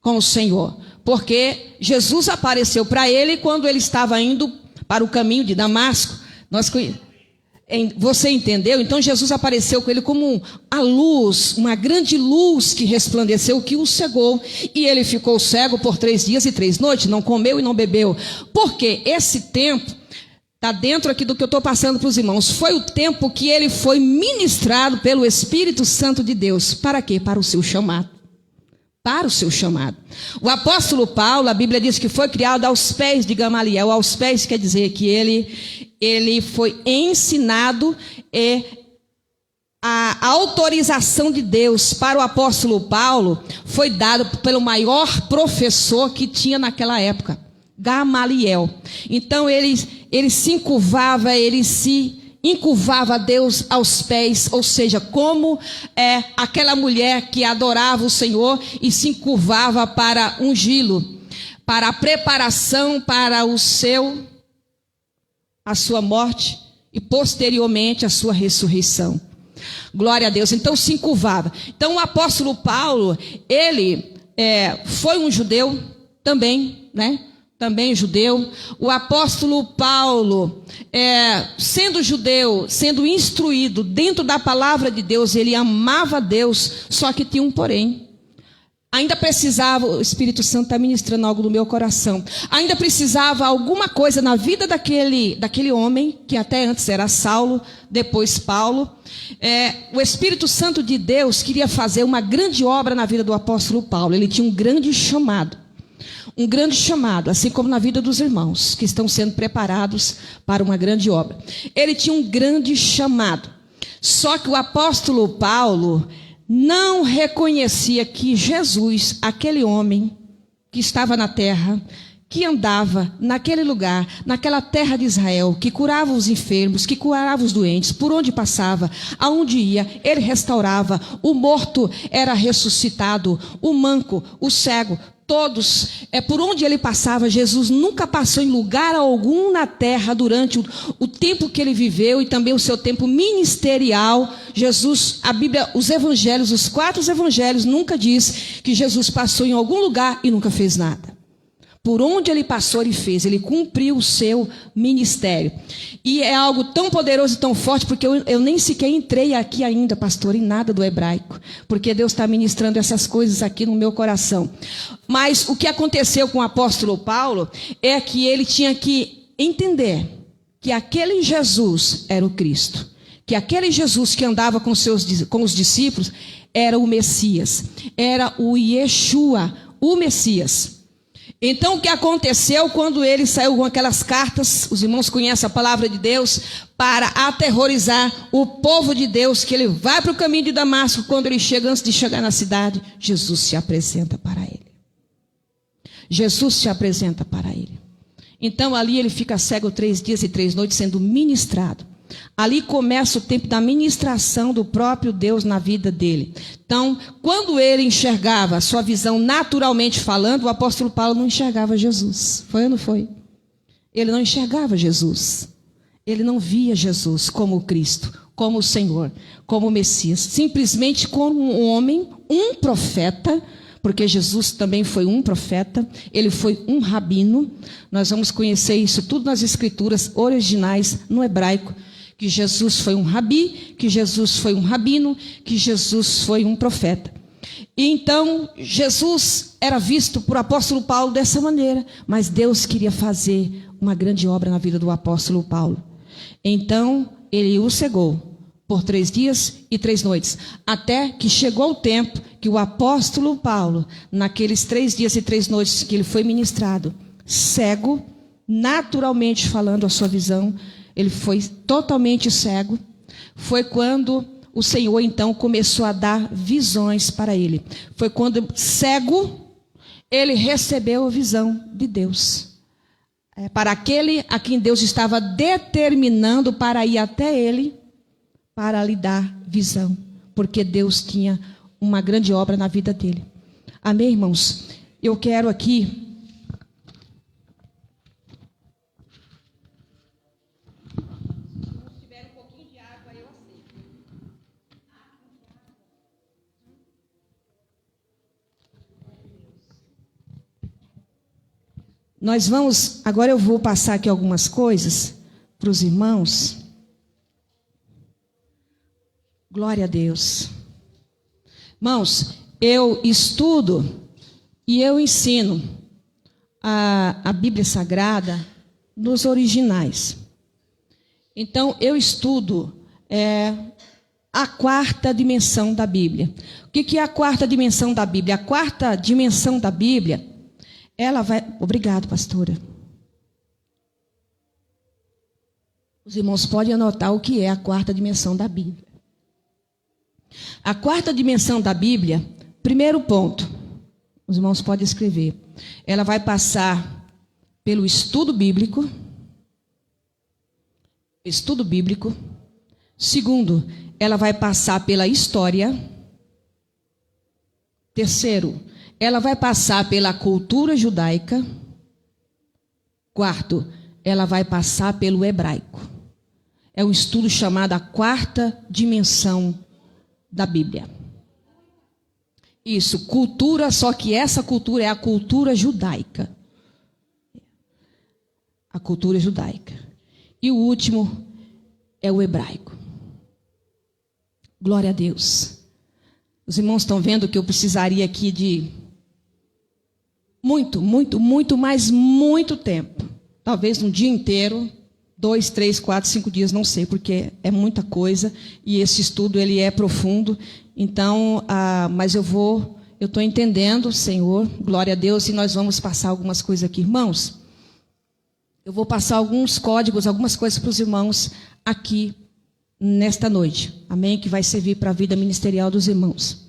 com o Senhor. Porque Jesus apareceu para ele quando ele estava indo para o caminho de Damasco. Você entendeu? Então Jesus apareceu com ele como a luz, uma grande luz que resplandeceu, que o cegou. E ele ficou cego por 3 dias e 3 noites, não comeu e não bebeu. Porque esse tempo está dentro aqui do que eu estou passando para os irmãos. Foi o tempo que ele foi ministrado pelo Espírito Santo de Deus. Para quê? Para o seu chamado. Para o seu chamado. O apóstolo Paulo, a Bíblia diz que foi criado aos pés de Gamaliel. Aos pés quer dizer que ele foi ensinado, e a autorização de Deus para o apóstolo Paulo foi dada pelo maior professor que tinha naquela época, Gamaliel. Então ele se encurvava, ele se encurvava a Deus aos pés, ou seja, como aquela mulher que adorava o Senhor e se encurvava para ungí-lo, para a preparação para a sua morte e posteriormente a sua ressurreição. Glória a Deus. Então se encurvava. Então o apóstolo Paulo, ele foi um judeu também, né? Também judeu. O apóstolo Paulo, sendo judeu, sendo instruído dentro da palavra de Deus, ele amava a Deus, só que tinha um porém. Ainda precisava, o Espírito Santo está ministrando algo no meu coração, ainda precisava alguma coisa na vida daquele homem, que até antes era Saulo, depois Paulo. O Espírito Santo de Deus queria fazer uma grande obra na vida do apóstolo Paulo. Ele tinha um grande chamado, assim como na vida dos irmãos que estão sendo preparados para uma grande obra. Ele tinha um grande chamado, só que o apóstolo Paulo não reconhecia que Jesus, aquele homem que estava na terra, que andava naquele lugar, naquela terra de Israel, que curava os enfermos, que curava os doentes, por onde passava, aonde ia, ele restaurava, o morto era ressuscitado, o manco, o cego, todos, por onde ele passava. Jesus nunca passou em lugar algum na terra durante o tempo que ele viveu e também o seu tempo ministerial. Jesus, a Bíblia, os evangelhos, os 4 evangelhos nunca diz que Jesus passou em algum lugar e nunca fez nada. Por onde ele passou, ele fez, ele cumpriu o seu ministério. E é algo tão poderoso e tão forte, porque eu nem sequer entrei aqui ainda, pastor, em nada do hebraico, porque Deus está ministrando essas coisas aqui no meu coração. Mas o que aconteceu com o apóstolo Paulo é que ele tinha que entender que aquele Jesus era o Cristo, que aquele Jesus que andava com os discípulos era o Messias, era o Yeshua, o Messias. Então o que aconteceu quando ele saiu com aquelas cartas, os irmãos conhecem a palavra de Deus, para aterrorizar o povo de Deus, que ele vai para o caminho de Damasco. Quando ele chega, antes de chegar na cidade, Jesus se apresenta para ele. Jesus se apresenta para ele. Então ali ele fica cego 3 dias e 3 noites sendo ministrado. Ali começa o tempo da ministração do próprio Deus na vida dele. Então, quando ele enxergava a sua visão naturalmente falando, o apóstolo Paulo não enxergava Jesus. Foi ou não foi? Ele não enxergava Jesus. Ele não via Jesus como o Cristo, como o Senhor, como o Messias. Simplesmente como um homem, um profeta, porque Jesus também foi um profeta, ele foi um rabino. Nós vamos conhecer isso tudo nas escrituras originais, no hebraico, que Jesus foi um rabi, que Jesus foi um rabino, que Jesus foi um profeta. E então Jesus era visto por apóstolo Paulo dessa maneira, mas Deus queria fazer uma grande obra na vida do apóstolo Paulo. Então ele o cegou por 3 dias e 3 noites, até que chegou o tempo que o apóstolo Paulo, naqueles 3 dias e 3 noites que ele foi ministrado, cego, naturalmente falando a sua visão, ele foi totalmente cego. Foi quando o Senhor então começou a dar visões para ele. Foi quando, cego, ele recebeu a visão de Deus. Para aquele a quem Deus estava determinando para ir até ele, para lhe dar visão. Porque Deus tinha uma grande obra na vida dele. Amém, irmãos? Eu quero aqui... Nós vamos, agora eu vou passar aqui algumas coisas para os irmãos. Glória a Deus. Irmãos, eu estudo e eu ensino a Bíblia Sagrada nos originais. Então, eu estudo a 4ª dimensão da Bíblia. O que é a 4ª dimensão da Bíblia? A 4ª dimensão da Bíblia... ela vai... Obrigado, pastora. Os irmãos podem anotar o que é a 4ª dimensão da Bíblia. A 4ª dimensão da Bíblia, primeiro ponto, os irmãos podem escrever. Ela vai passar pelo estudo bíblico. Estudo bíblico. Segundo, ela vai passar pela história. Terceiro, ela vai passar pela cultura judaica. Quarto, ela vai passar pelo hebraico. É um estudo chamado a 4ª dimensão da Bíblia. Isso, cultura, só que essa cultura é a cultura judaica. A cultura judaica. E o último é o hebraico. Glória a Deus. Os irmãos estão vendo que eu precisaria aqui de muito tempo. Talvez um dia inteiro, 2, 3, 4, 5 dias, não sei, porque é muita coisa e esse estudo ele é profundo. Então, mas eu estou entendendo, Senhor, glória a Deus, e nós vamos passar algumas coisas aqui, irmãos. Eu vou passar alguns códigos, algumas coisas para os irmãos aqui nesta noite, amém? Que vai servir para a vida ministerial dos irmãos.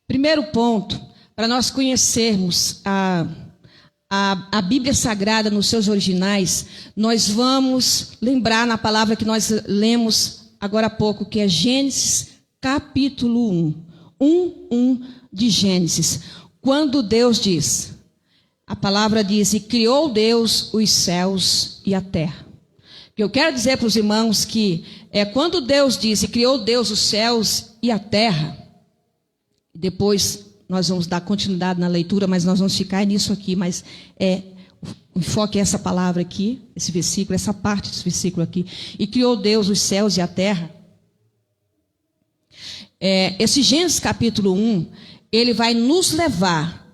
Primeiro ponto, para nós conhecermos a Bíblia Sagrada nos seus originais, nós vamos lembrar na palavra que nós lemos agora há pouco, que é Gênesis capítulo 1 de Gênesis. Quando Deus diz, a palavra diz, e criou Deus os céus e a terra. O que eu quero dizer para os irmãos que quando Deus disse, criou Deus os céus e a terra, depois nós vamos dar continuidade na leitura, mas nós vamos ficar nisso aqui, mas o enfoque é essa palavra aqui, esse versículo, essa parte desse versículo aqui. E criou Deus os céus e a terra. Esse Gênesis capítulo 1, ele vai nos levar,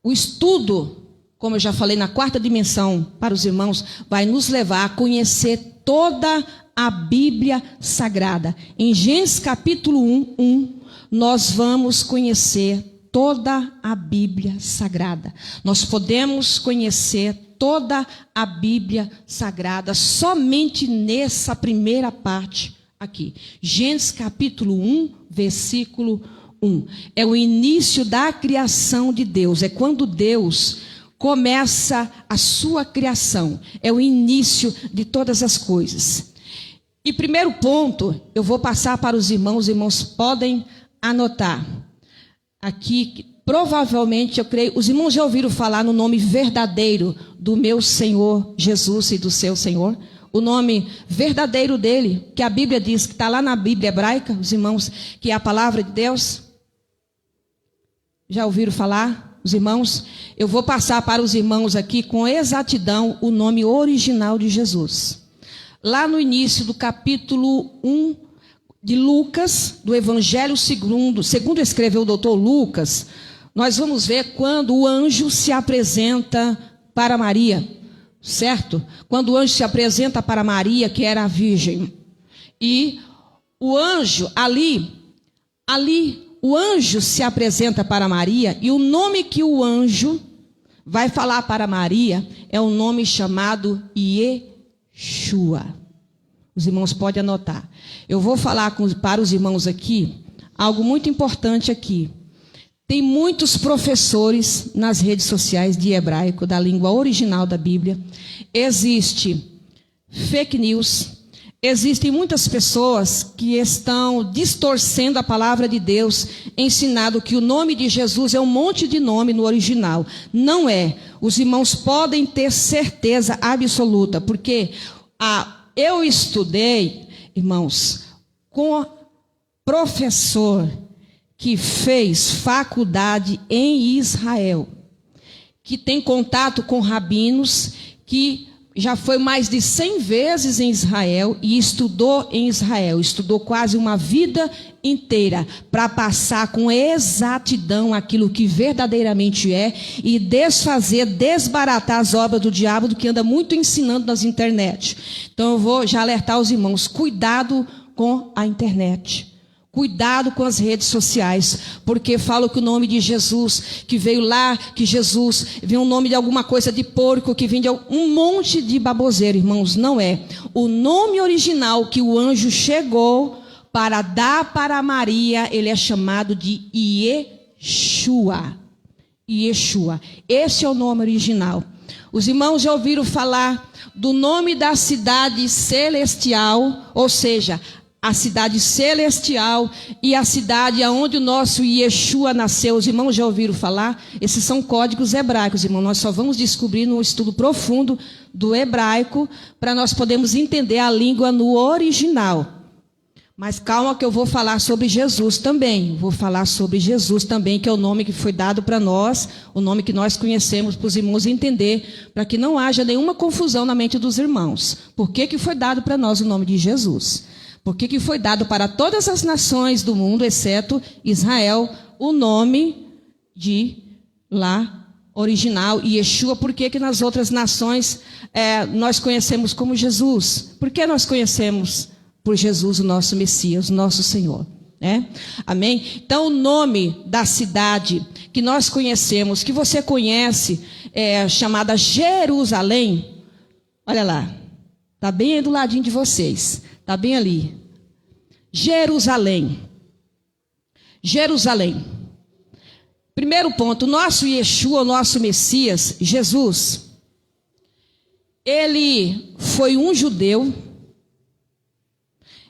o estudo, como eu já falei, na 4ª dimensão, para os irmãos, vai nos levar a conhecer toda a Bíblia Sagrada. Em Gênesis capítulo 1, nós vamos conhecer toda a Bíblia Sagrada. Nós podemos conhecer toda a Bíblia Sagrada somente nessa primeira parte aqui. Gênesis capítulo 1, versículo 1. É o início da criação de Deus. É quando Deus começa a sua criação. É o início de todas as coisas. E primeiro ponto, eu vou passar para os irmãos podem anotar. Aqui, provavelmente, eu creio, os irmãos já ouviram falar no nome verdadeiro do meu Senhor Jesus e do seu Senhor? O nome verdadeiro dele, que a Bíblia diz, que está lá na Bíblia hebraica, os irmãos, que é a palavra de Deus? Já ouviram falar, os irmãos? Eu vou passar para os irmãos aqui com exatidão o nome original de Jesus. lá no início do capítulo 1 de Lucas, do Evangelho segundo escreveu o doutor Lucas, nós vamos ver quando o anjo se apresenta para Maria, certo? Quando o anjo se apresenta para Maria, que era a virgem. E o anjo, ali, o anjo se apresenta para Maria, e o nome que o anjo vai falar para Maria é um nome chamado Yeshua. Os irmãos podem anotar. Eu vou falar para os irmãos aqui algo muito importante aqui. Tem muitos professores nas redes sociais de hebraico, da língua original da Bíblia. Existe fake news. Existem muitas pessoas que estão distorcendo a palavra de Deus, ensinando que o nome de Jesus é um monte de nome no original. Não é. Os irmãos podem ter certeza absoluta, porque eu estudei, irmãos, com professor que fez faculdade em Israel, que tem contato com rabinos, que já foi mais de 100 vezes em Israel e estudou em Israel, estudou quase uma vida inteira para passar com exatidão aquilo que verdadeiramente é e desbaratar as obras do diabo, do que anda muito ensinando nas internet. Então eu vou já alertar os irmãos, cuidado com a internet. Cuidado com as redes sociais, porque falam que o nome de Jesus, que veio lá, que Jesus, veio um nome de alguma coisa de porco, que vem de um monte de baboseiro, irmãos, não é. O nome original que o anjo chegou para dar para Maria, ele é chamado de Yeshua. Yeshua, esse é o nome original. Os irmãos já ouviram falar do nome da cidade celestial, ou seja, a cidade celestial e a cidade onde o nosso Yeshua nasceu. Os irmãos já ouviram falar? Esses são códigos hebraicos, irmão. Nós só vamos descobrir no estudo profundo do hebraico para nós podermos entender a língua no original. Mas calma que eu vou falar sobre Jesus também. Vou falar sobre Jesus também, que é o nome que foi dado para nós, o nome que nós conhecemos, para os irmãos entender, para que não haja nenhuma confusão na mente dos irmãos. Por que foi dado para nós o nome de Jesus? Por que foi dado para todas as nações do mundo, exceto Israel, o nome de lá original, Yeshua? Por que nas outras nações nós conhecemos como Jesus? Por que nós conhecemos por Jesus o nosso Messias, o nosso Senhor? Amém? Então o nome da cidade que nós conhecemos, que você conhece, chamada Jerusalém, olha lá, está bem aí do ladinho de vocês. Está bem ali. Jerusalém. Jerusalém. Primeiro ponto, o nosso Yeshua, o nosso Messias, Jesus, ele foi um judeu,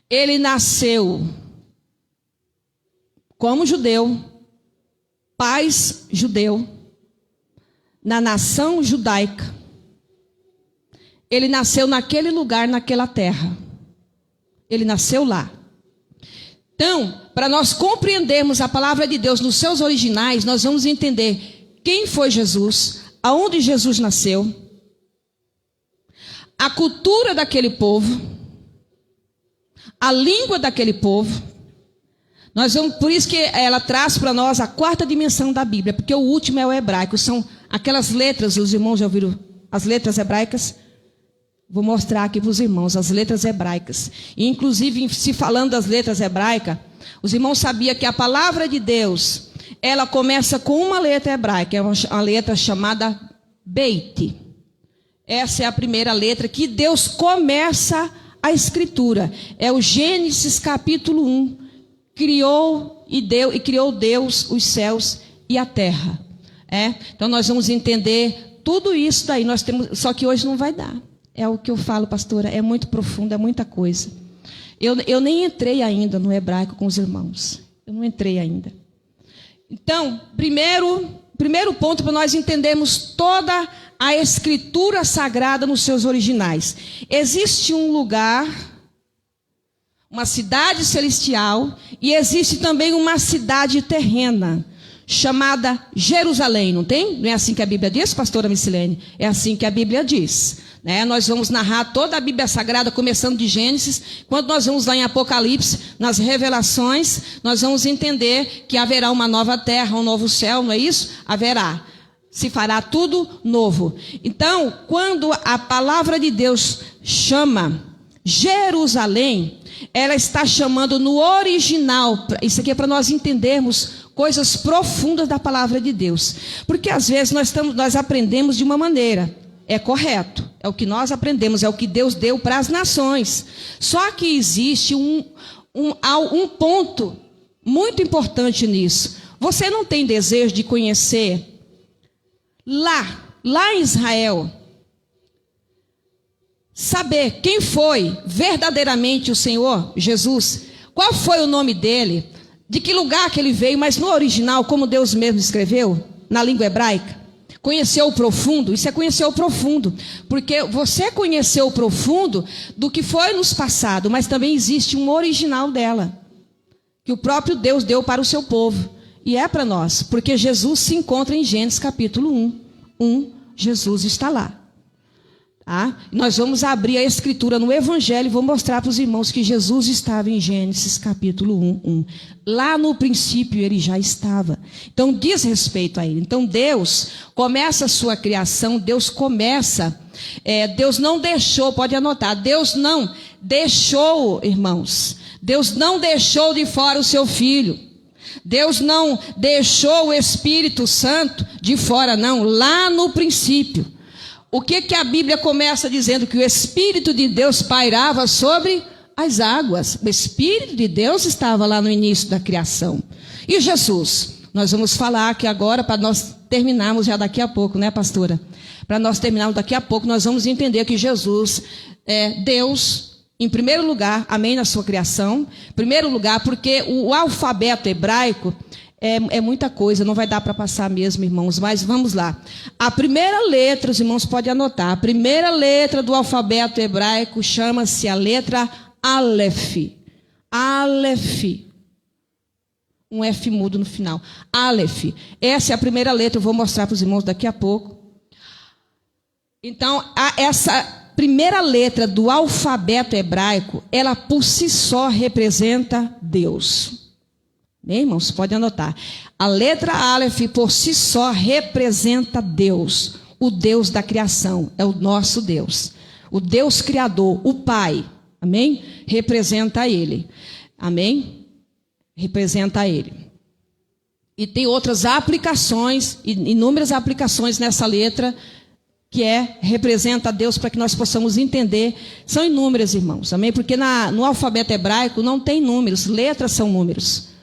ele nasceu como judeu, pais judeu, na nação judaica. Ele nasceu naquele lugar, naquela terra. Ele nasceu lá. Então, para nós compreendermos a palavra de Deus nos seus originais, nós vamos entender quem foi Jesus, aonde Jesus nasceu, a cultura daquele povo, a língua daquele povo. Nós vamos, por isso que ela traz para nós a quarta dimensão da Bíblia, porque o último é o hebraico, são aquelas letras, os irmãos já ouviram as letras hebraicas? Vou mostrar aqui para os irmãos as letras hebraicas. E, inclusive, se falando das letras hebraicas, os irmãos sabiam que a palavra de Deus, ela começa com uma letra hebraica, é uma letra chamada Beit. Essa é a primeira letra que Deus começa a escritura. É o Gênesis capítulo 1. Criou Deus os céus e a terra. Então nós vamos entender tudo isso daí. Nós temos, só que hoje não vai dar. É o que eu falo, pastora, é muito profundo, é muita coisa. Eu nem entrei ainda no hebraico com os irmãos. Eu não entrei ainda. Então, primeiro ponto para nós entendermos toda a escritura sagrada nos seus originais. Existe um lugar, uma cidade celestial, e existe também uma cidade terrena, chamada Jerusalém, não tem? Não é assim que a Bíblia diz, pastora Missilene? É assim que a Bíblia diz. né? Nós vamos narrar toda a Bíblia Sagrada, começando de Gênesis. Quando nós vamos lá em Apocalipse, nas revelações, nós vamos entender que haverá uma nova terra, um novo céu, não é isso? Haverá. Se fará tudo novo. Então, quando a palavra de Deus chama Jerusalém, ela está chamando no original. Isso aqui é para nós entendermos coisas profundas da palavra de Deus. Porque às vezes nós aprendemos de uma maneira. É correto. É o que nós aprendemos. É o que Deus deu para as nações. Só que existe um ponto muito importante nisso. Você não tem desejo de conhecer lá em Israel, saber quem foi verdadeiramente o Senhor Jesus, qual foi o nome dele, de que lugar que ele veio, mas no original, como Deus mesmo escreveu, na língua hebraica. Conhecer o profundo, isso é conhecer o profundo, porque você conheceu o profundo do que foi nos passado, mas também existe um original dela, que o próprio Deus deu para o seu povo, e é para nós, porque Jesus se encontra em Gênesis capítulo 1, Jesus está lá. Tá? Nós vamos abrir a escritura no Evangelho e vou mostrar para os irmãos que Jesus estava em Gênesis capítulo 1. Lá no princípio ele já estava. Então diz respeito a ele. Então Deus começa a sua criação, Deus não deixou, pode anotar, Deus não deixou, irmãos, Deus não deixou de fora o seu Filho. Deus não deixou o Espírito Santo de fora, não, lá no princípio. O que a Bíblia começa dizendo? Que o Espírito de Deus pairava sobre as águas. O Espírito de Deus estava lá no início da criação. E Jesus? Nós vamos falar aqui agora, para nós terminarmos já daqui a pouco, né, pastora? Para nós terminarmos daqui a pouco, nós vamos entender que Jesus é Deus, em primeiro lugar, amém, na sua criação. Em primeiro lugar, porque o alfabeto hebraico é muita coisa, não vai dar para passar mesmo, irmãos, mas vamos lá. A primeira letra, os irmãos podem anotar, a primeira letra do alfabeto hebraico chama-se a letra Aleph. Aleph. Um F mudo no final. Aleph. Essa é a primeira letra, eu vou mostrar para os irmãos daqui a pouco. Então, essa primeira letra do alfabeto hebraico, ela por si só representa Deus. Bem, irmãos, pode anotar. A letra Aleph por si só representa Deus, o Deus da criação, é o nosso Deus. O Deus criador, o Pai, amém? Representa Ele, amém? Representa Ele. E tem outras aplicações, inúmeras aplicações nessa letra, que representa Deus para que nós possamos entender. São inúmeras, irmãos, amém? Porque no alfabeto hebraico não tem números, letras são números.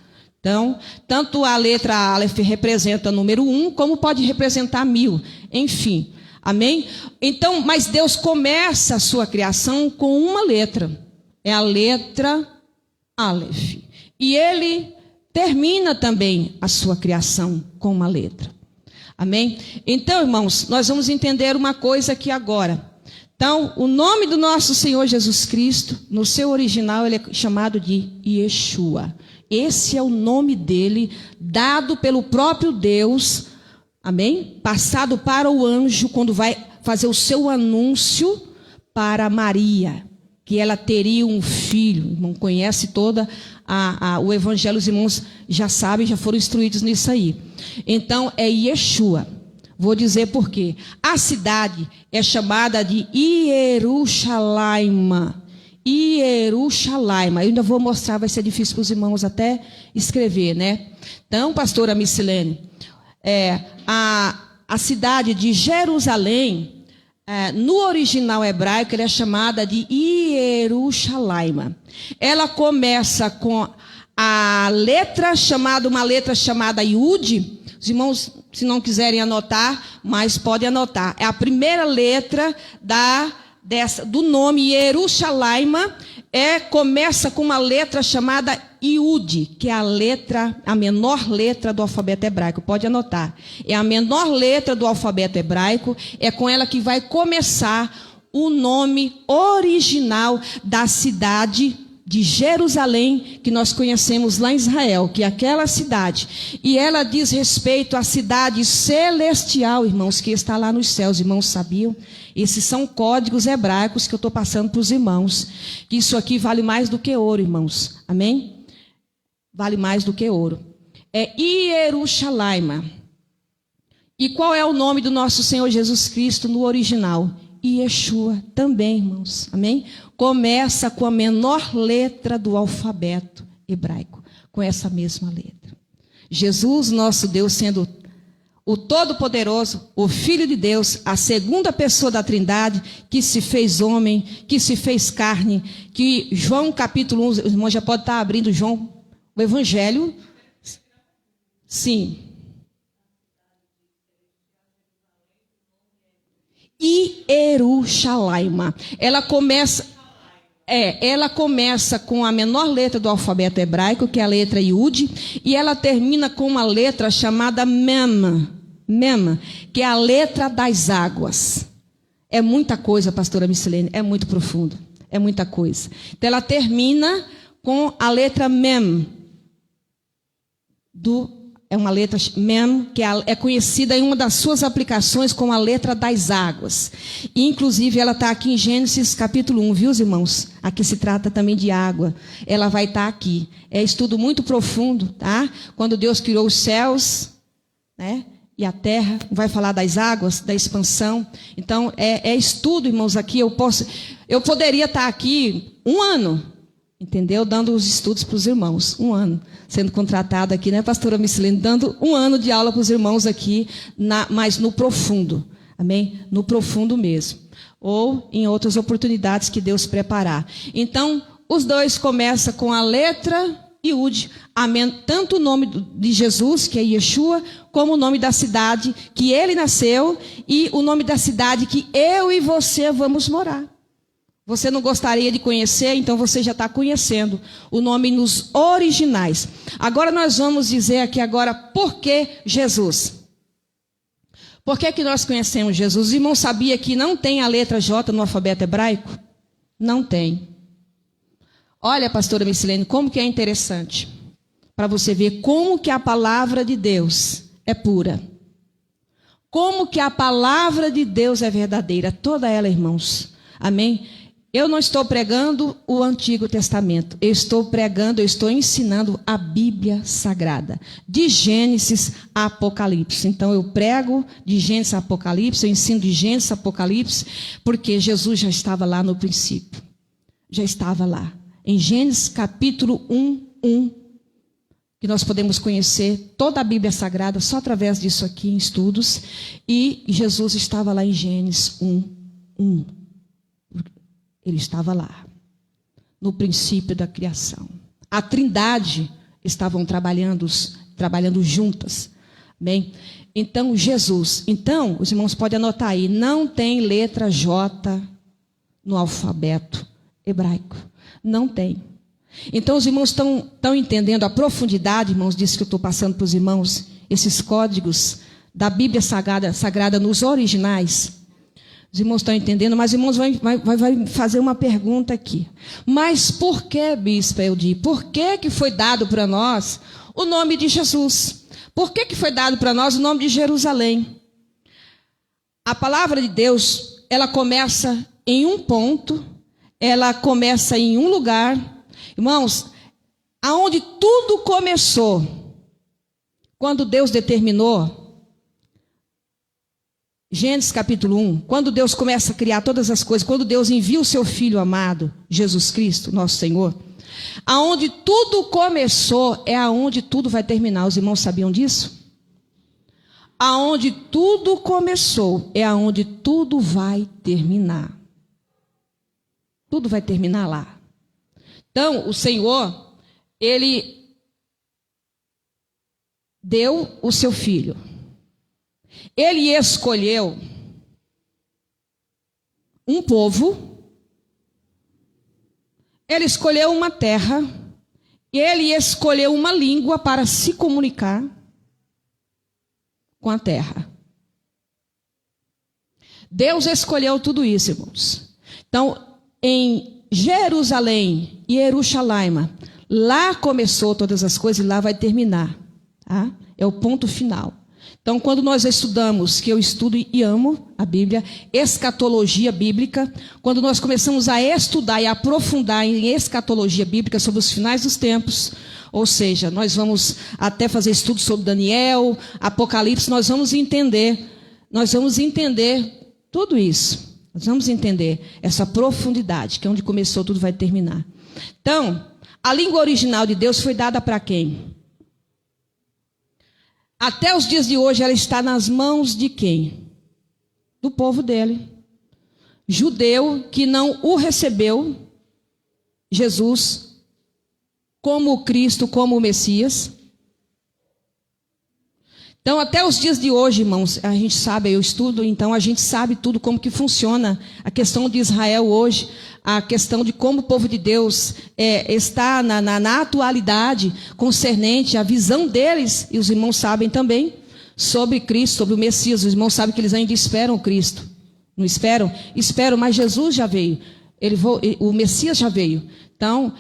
Então, tanto a letra Aleph representa número 1, como pode representar 1000, enfim, amém? Então, mas Deus começa a sua criação com uma letra, é a letra Aleph. E Ele termina também a sua criação com uma letra, amém? Então, irmãos, nós vamos entender uma coisa aqui agora. Então, o nome do nosso Senhor Jesus Cristo, no seu original, ele é chamado de Yeshua. Esse é o nome dele, dado pelo próprio Deus, amém? Passado para o anjo, quando vai fazer o seu anúncio para Maria, que ela teria um filho. Irmão, conhece toda o evangelho, os irmãos já sabem, já foram instruídos nisso aí. Então, é Yeshua. Vou dizer por quê. A cidade é chamada de Jerusalém. Jerusalém. Eu ainda vou mostrar, vai ser difícil para os irmãos até escrever, né? Então, pastora Missilene, a cidade de Jerusalém, no original hebraico, ela é chamada de Jerusalém. Ela começa com uma letra chamada Yud. Os irmãos, se não quiserem anotar, mas podem anotar. É a primeira letra do nome Jerusalém, começa com uma letra chamada Yud, que é a menor letra do alfabeto hebraico. Pode anotar. É a menor letra do alfabeto hebraico, é com ela que vai começar o nome original da cidade de Jerusalém, que nós conhecemos lá em Israel, que é aquela cidade. E ela diz respeito à cidade celestial, irmãos, que está lá nos céus. Irmãos, sabiam? Esses são códigos hebraicos que eu estou passando para os irmãos. Que isso aqui vale mais do que ouro, irmãos. Amém? Vale mais do que ouro. É Ierushalaima. E qual é o nome do nosso Senhor Jesus Cristo no original? Yeshua também, irmãos. Amém? Começa com a menor letra do alfabeto hebraico, com essa mesma letra. Jesus, nosso Deus, sendo o Todo-Poderoso, o Filho de Deus, a segunda pessoa da Trindade, que se fez homem, que se fez carne, que João capítulo 1, os irmãos já podem estar abrindo João, o Evangelho. Sim. Ierushalaima. Ela começa com a menor letra do alfabeto hebraico, que é a letra Yud, e ela termina com uma letra chamada Mem, que é a letra das águas. É muita coisa, pastora Missilene, é muito profundo, é muita coisa. Então ela termina com a letra Mem, é uma letra Mem, que é conhecida em uma das suas aplicações como a letra das águas. E, inclusive, ela está aqui em Gênesis capítulo 1, viu, irmãos? Aqui se trata também de água. Ela vai estar aqui. É estudo muito profundo, tá? Quando Deus criou os céus, né? E a terra, vai falar das águas, da expansão. Então, é estudo, irmãos, aqui. Eu poderia estar aqui 1 ano, entendeu? Dando os estudos para os irmãos. 1 ano. Sendo contratada aqui, né, pastora Missilene? Dando 1 ano de aula para os irmãos aqui, mas no profundo. Amém? No profundo mesmo. Ou em outras oportunidades que Deus preparar. Então, os dois começam com a letra Yud. Tanto o nome de Jesus, que é Yeshua, como o nome da cidade que ele nasceu e o nome da cidade que eu e você vamos morar. Você não gostaria de conhecer, então você já está conhecendo o nome nos originais. Agora nós vamos dizer aqui agora por que Jesus. Por que nós conhecemos Jesus? Os irmãos sabiam que não tem a letra J no alfabeto hebraico? Não tem. Olha, pastora Missilene, como que é interessante. Para você ver como que a palavra de Deus é pura. Como que a palavra de Deus é verdadeira. Toda ela, irmãos. Amém? Eu não estou pregando o Antigo Testamento. Eu estou ensinando a Bíblia Sagrada. De Gênesis a Apocalipse. Então eu prego de Gênesis a Apocalipse, eu ensino de Gênesis a Apocalipse, porque Jesus já estava lá no princípio. Já estava lá. Em Gênesis capítulo 1, que nós podemos conhecer toda a Bíblia Sagrada só através disso aqui em estudos. E Jesus estava lá em Gênesis 1. Ele estava lá, no princípio da criação. A Trindade estavam trabalhando juntas. Bem, então Jesus. Então, os irmãos podem anotar aí, não tem letra J no alfabeto hebraico. Não tem. Então, os irmãos estão entendendo a profundidade, irmãos, disso que eu estou passando para os irmãos, esses códigos da Bíblia Sagrada nos originais. Os irmãos estão entendendo, mas os irmãos vai fazer uma pergunta aqui. Mas por que, bispa Eldi? Por que foi dado para nós o nome de Jesus? Por que foi dado para nós o nome de Jerusalém? A palavra de Deus, ela começa em um ponto, ela começa em um lugar. Irmãos, aonde tudo começou, quando Deus determinou, Gênesis capítulo 1, quando Deus começa a criar todas as coisas, quando Deus envia o seu Filho amado, Jesus Cristo, nosso Senhor, aonde tudo começou é aonde tudo vai terminar. Os irmãos sabiam disso? Aonde tudo começou é aonde tudo vai terminar. Tudo vai terminar lá. Então, o Senhor, Ele deu o seu Filho. Ele escolheu um povo, ele escolheu uma terra, e ele escolheu uma língua para se comunicar com a terra. Deus escolheu tudo isso, irmãos. Então, em Jerusalém, Jerusalém, lá começou todas as coisas e lá vai terminar. Tá? É o ponto final. Então, quando nós estudamos, que eu estudo e amo a Bíblia, escatologia bíblica, quando nós começamos a estudar e aprofundar em escatologia bíblica sobre os finais dos tempos, ou seja, nós vamos até fazer estudos sobre Daniel, Apocalipse, nós vamos entender tudo isso. Nós vamos entender essa profundidade, que é onde começou, tudo vai terminar. Então, a língua original de Deus foi dada para quem? Até os dias de hoje ela está nas mãos de quem? Do povo dele. Judeu que não o recebeu, Jesus, como o Cristo, como o Messias. Então, até os dias de hoje, irmãos, a gente sabe, eu estudo, então a gente sabe tudo como que funciona a questão de Israel hoje, a questão de como o povo de Deus está na atualidade concernente, a visão deles, e os irmãos sabem também, sobre Cristo, sobre o Messias. Os irmãos sabem que eles ainda esperam o Cristo. Não esperam? Esperam, mas Jesus já veio. O Messias já veio. Então,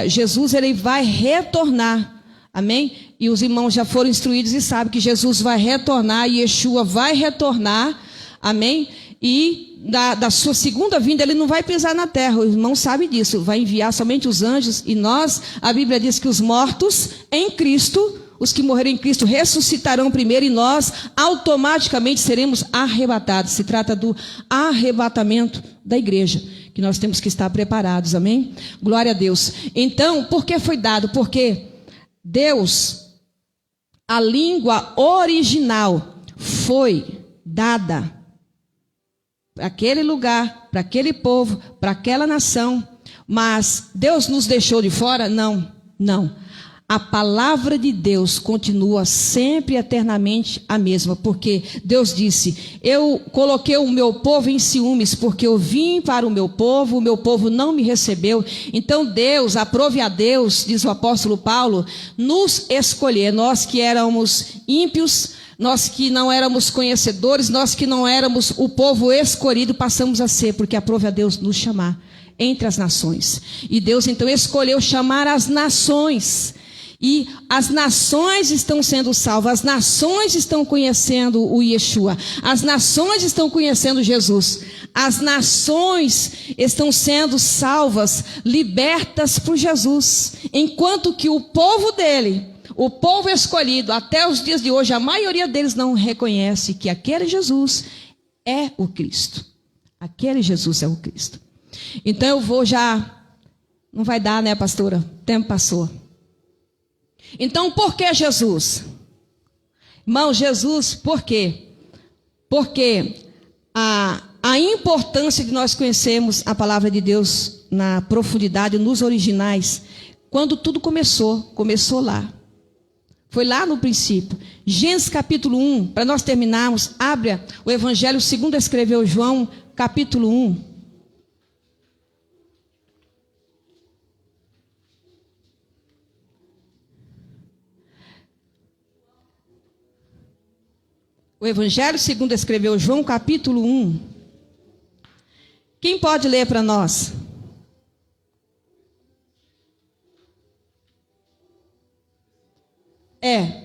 Jesus ele vai retornar. Amém? E os irmãos já foram instruídos e sabem que Jesus vai retornar, e Yeshua vai retornar. Amém? E da sua segunda vinda ele não vai pisar na terra. Os irmãos sabem disso. Vai enviar somente os anjos. E nós, a Bíblia diz que os mortos em Cristo, os que morreram em Cristo, ressuscitarão primeiro, e nós automaticamente seremos arrebatados. Se trata do arrebatamento da igreja, que nós temos que estar preparados. Amém? Glória a Deus. Então, por que foi dado? Porque Deus, a língua original foi dada para aquele lugar, para aquele povo, para aquela nação. Mas Deus nos deixou de fora? Não, não. A palavra de Deus continua sempre eternamente a mesma, porque Deus disse: eu coloquei o meu povo em ciúmes, porque eu vim para o meu povo não me recebeu. Então Deus, aprove a Deus, diz o apóstolo Paulo, nos escolher, nós que éramos ímpios, nós que não éramos conhecedores, nós que não éramos o povo escolhido, passamos a ser, porque aprove a Deus nos chamar entre as nações. E Deus então escolheu chamar as nações. E as nações estão sendo salvas, as nações estão conhecendo o Yeshua, as nações estão conhecendo Jesus, as nações estão sendo salvas, libertas por Jesus, enquanto que o povo dele, o povo escolhido, até os dias de hoje, a maioria deles não reconhece que aquele Jesus é o Cristo. Aquele Jesus é o Cristo. Então eu vou já, não vai dar, né, pastora? O tempo passou. Então, por que Jesus? Irmão, Jesus, por quê? Porque a importância de nós conhecermos a palavra de Deus na profundidade, nos originais, quando tudo começou lá. Foi lá no princípio. Gênesis capítulo 1, para nós terminarmos, abra o Evangelho segundo escreveu João, capítulo 1. O Evangelho segundo escreveu João, capítulo 1. Quem pode ler para nós?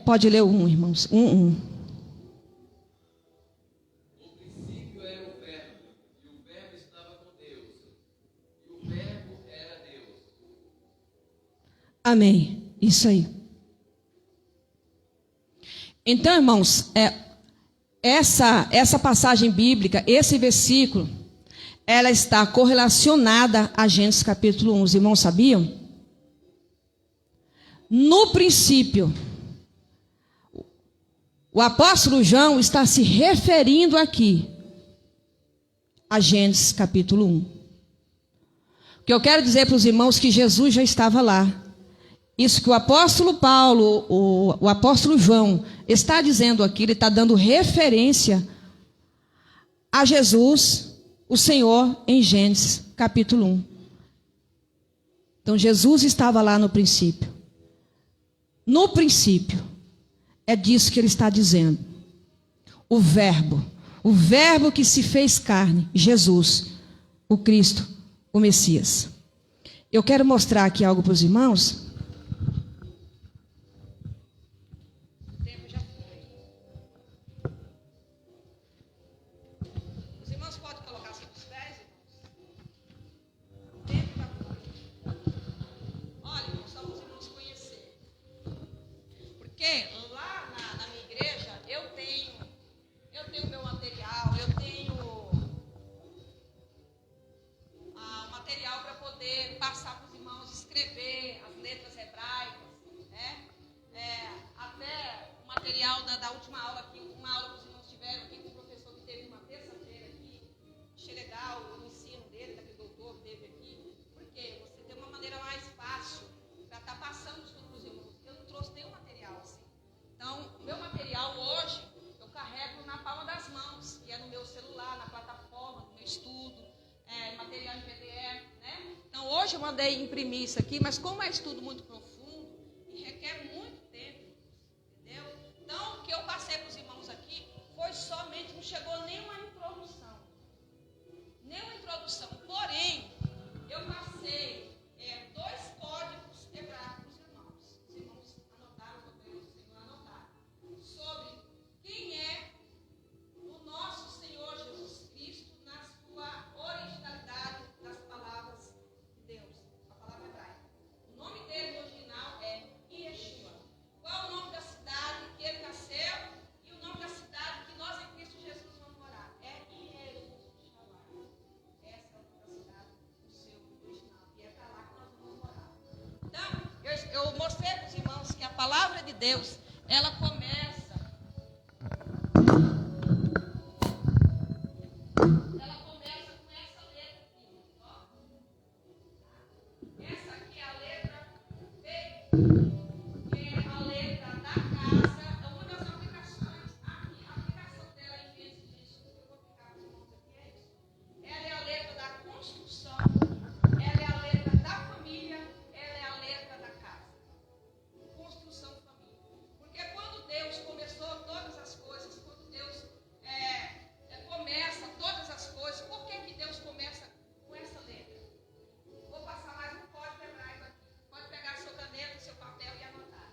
Pode ler o 1, irmãos. 1. No princípio era o Verbo, e o Verbo estava com Deus, e o Verbo era Deus. Amém. Isso aí. Então, irmãos, essa passagem bíblica, esse versículo, ela está correlacionada a Gênesis capítulo 1. Os irmãos sabiam? No princípio, o apóstolo João está se referindo aqui a Gênesis capítulo 1. O que eu quero dizer para os irmãos que Jesus já estava lá. Isso que o apóstolo Paulo, o apóstolo João está dizendo aqui, ele está dando referência a Jesus, o Senhor, em Gênesis capítulo 1. Então Jesus estava lá no princípio. No princípio, é disso que ele está dizendo. O verbo que se fez carne, Jesus, o Cristo, o Messias. Eu quero mostrar aqui algo para os irmãos. O tempo já foi. Os irmãos podem colocar sobre os pés, irmãos? O tempo já foi. Olha, irmãos, só para os irmãos conhecerem. Porque lá na minha igreja eu tenho meu material, eu tenho material para poder passar para os irmãos, escrever as letras hebraicas, né? Até o material da última aula aqui, uma aula que os irmãos tiveram aqui com o professor que teve uma terça-feira aqui. Achei legal o ensino dele, daquele doutor que teve aqui. Porque você tem uma maneira mais fácil para estar passando isso para os irmãos. Eu não trouxe nenhum material assim. Então, o meu material hoje, eu carrego na palma das mãos, que é no meu celular, na plataforma do meu estudo, material em PDF, né? Então, hoje eu mandei imprimir isso aqui, mas como é estudo muito profundo e requer muito tempo, entendeu? Então, o que eu passei para os irmãos aqui foi somente, não chegou nenhuma introdução. Nenhuma introdução. Porém, eu passei 2 códigos hebraicos para os irmãos. Os irmãos anotaram, os irmãos anotaram. Sobre quem é o nosso Senhor Jesus Cristo na sua originalidade das palavras de Deus, a palavra hebraica. O nome dele original é Yeshua. Qual é o nome da cidade que ele nasceu e o nome da cidade que nós em Cristo Jesus vamos morar? É Jerusalém. Essa é a cidade do seu original. E é para lá que nós vamos morar. Então, eu mostrei para os irmãos que a palavra de Deus, ela começa com essa letra aqui, ó. Essa aqui é a letra B, que é a letra da casa. Uma das aplicações, aqui, a aplicação dela em Gênesis 25, que eu vou aplicar para os irmãos aqui, é isso. Ela é a letra da construção, ela é a letra da família, ela é a letra da casa. Construção, família. Porque quando Deus começou todas as coisas, quando Deus começa todas as coisas, por que Deus começa com essa letra? Vou passar mais um código hebraico aqui. Pode pegar seu caneta, seu papel e anotar.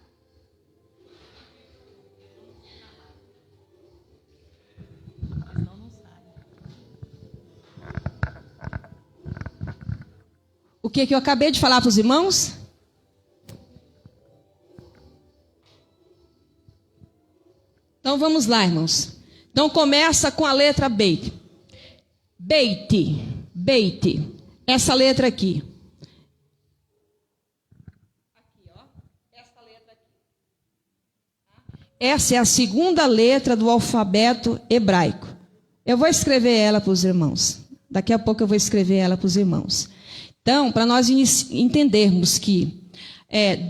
Senão não sai. O que eu acabei de falar para os irmãos? Então vamos lá, irmãos. Então começa com a letra Beit. Beit. Essa letra aqui. Aqui, ó. Essa letra aqui. Essa é a segunda letra do alfabeto hebraico. Eu vou escrever ela para os irmãos. Daqui a pouco eu vou escrever ela para os irmãos. Então, para nós entendermos que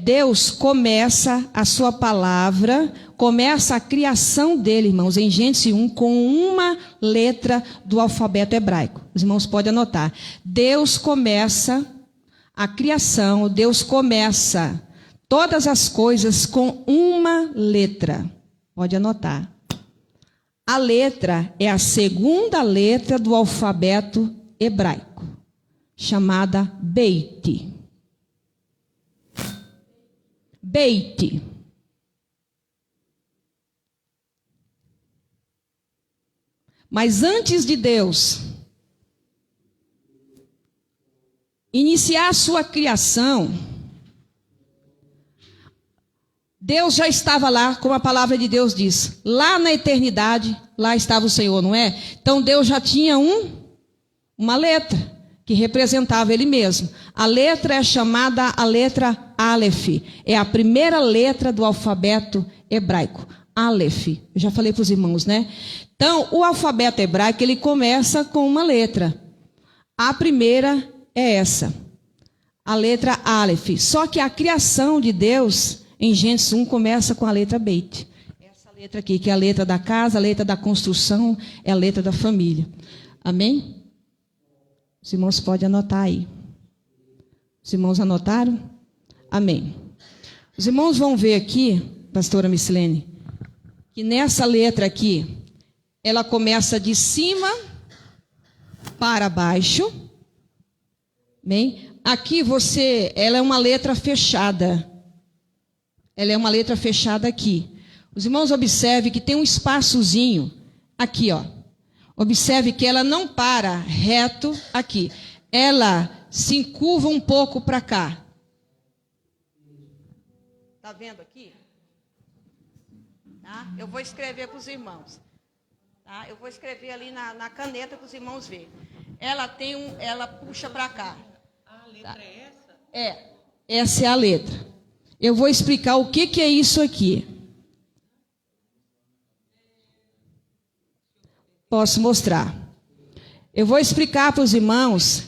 Deus começa a sua palavra, começa a criação dele, irmãos, em Gênesis 1, com uma letra do alfabeto hebraico. Os irmãos podem anotar. Deus começa a criação, Deus começa todas as coisas com uma letra. Pode anotar. A letra é a segunda letra do alfabeto hebraico, chamada Beit. Beit. Mas antes de Deus iniciar a sua criação, Deus já estava lá, como a palavra de Deus diz. Lá na eternidade, lá estava o Senhor, não é? Então Deus já tinha uma letra que representava ele mesmo. A letra é chamada a letra Aleph. É a primeira letra do alfabeto hebraico. Aleph. Eu já falei para os irmãos, né? Então, o alfabeto hebraico, ele começa com uma letra. A primeira é essa. A letra Aleph. Só que a criação de Deus, em Gênesis 1, começa com a letra Beit. Essa letra aqui, que é a letra da casa, a letra da construção, é a letra da família. Amém? Os irmãos podem anotar aí. Os irmãos anotaram? Amém. Os irmãos vão ver aqui, pastora Missilene, que nessa letra aqui, ela começa de cima para baixo. Amém? aqui ela é uma letra fechada. Ela é uma letra fechada aqui. Os irmãos observem que tem um espaçozinho aqui, ó. Observe que ela não para reto aqui. Ela se encurva um pouco para cá. Tá vendo aqui? Tá? Eu vou escrever para os irmãos. Tá? Eu vou escrever ali na caneta para os irmãos verem. Ela puxa para cá. A letra é essa? É, essa é a letra. Eu vou explicar o que é isso aqui. Posso mostrar. Eu vou explicar para os irmãos.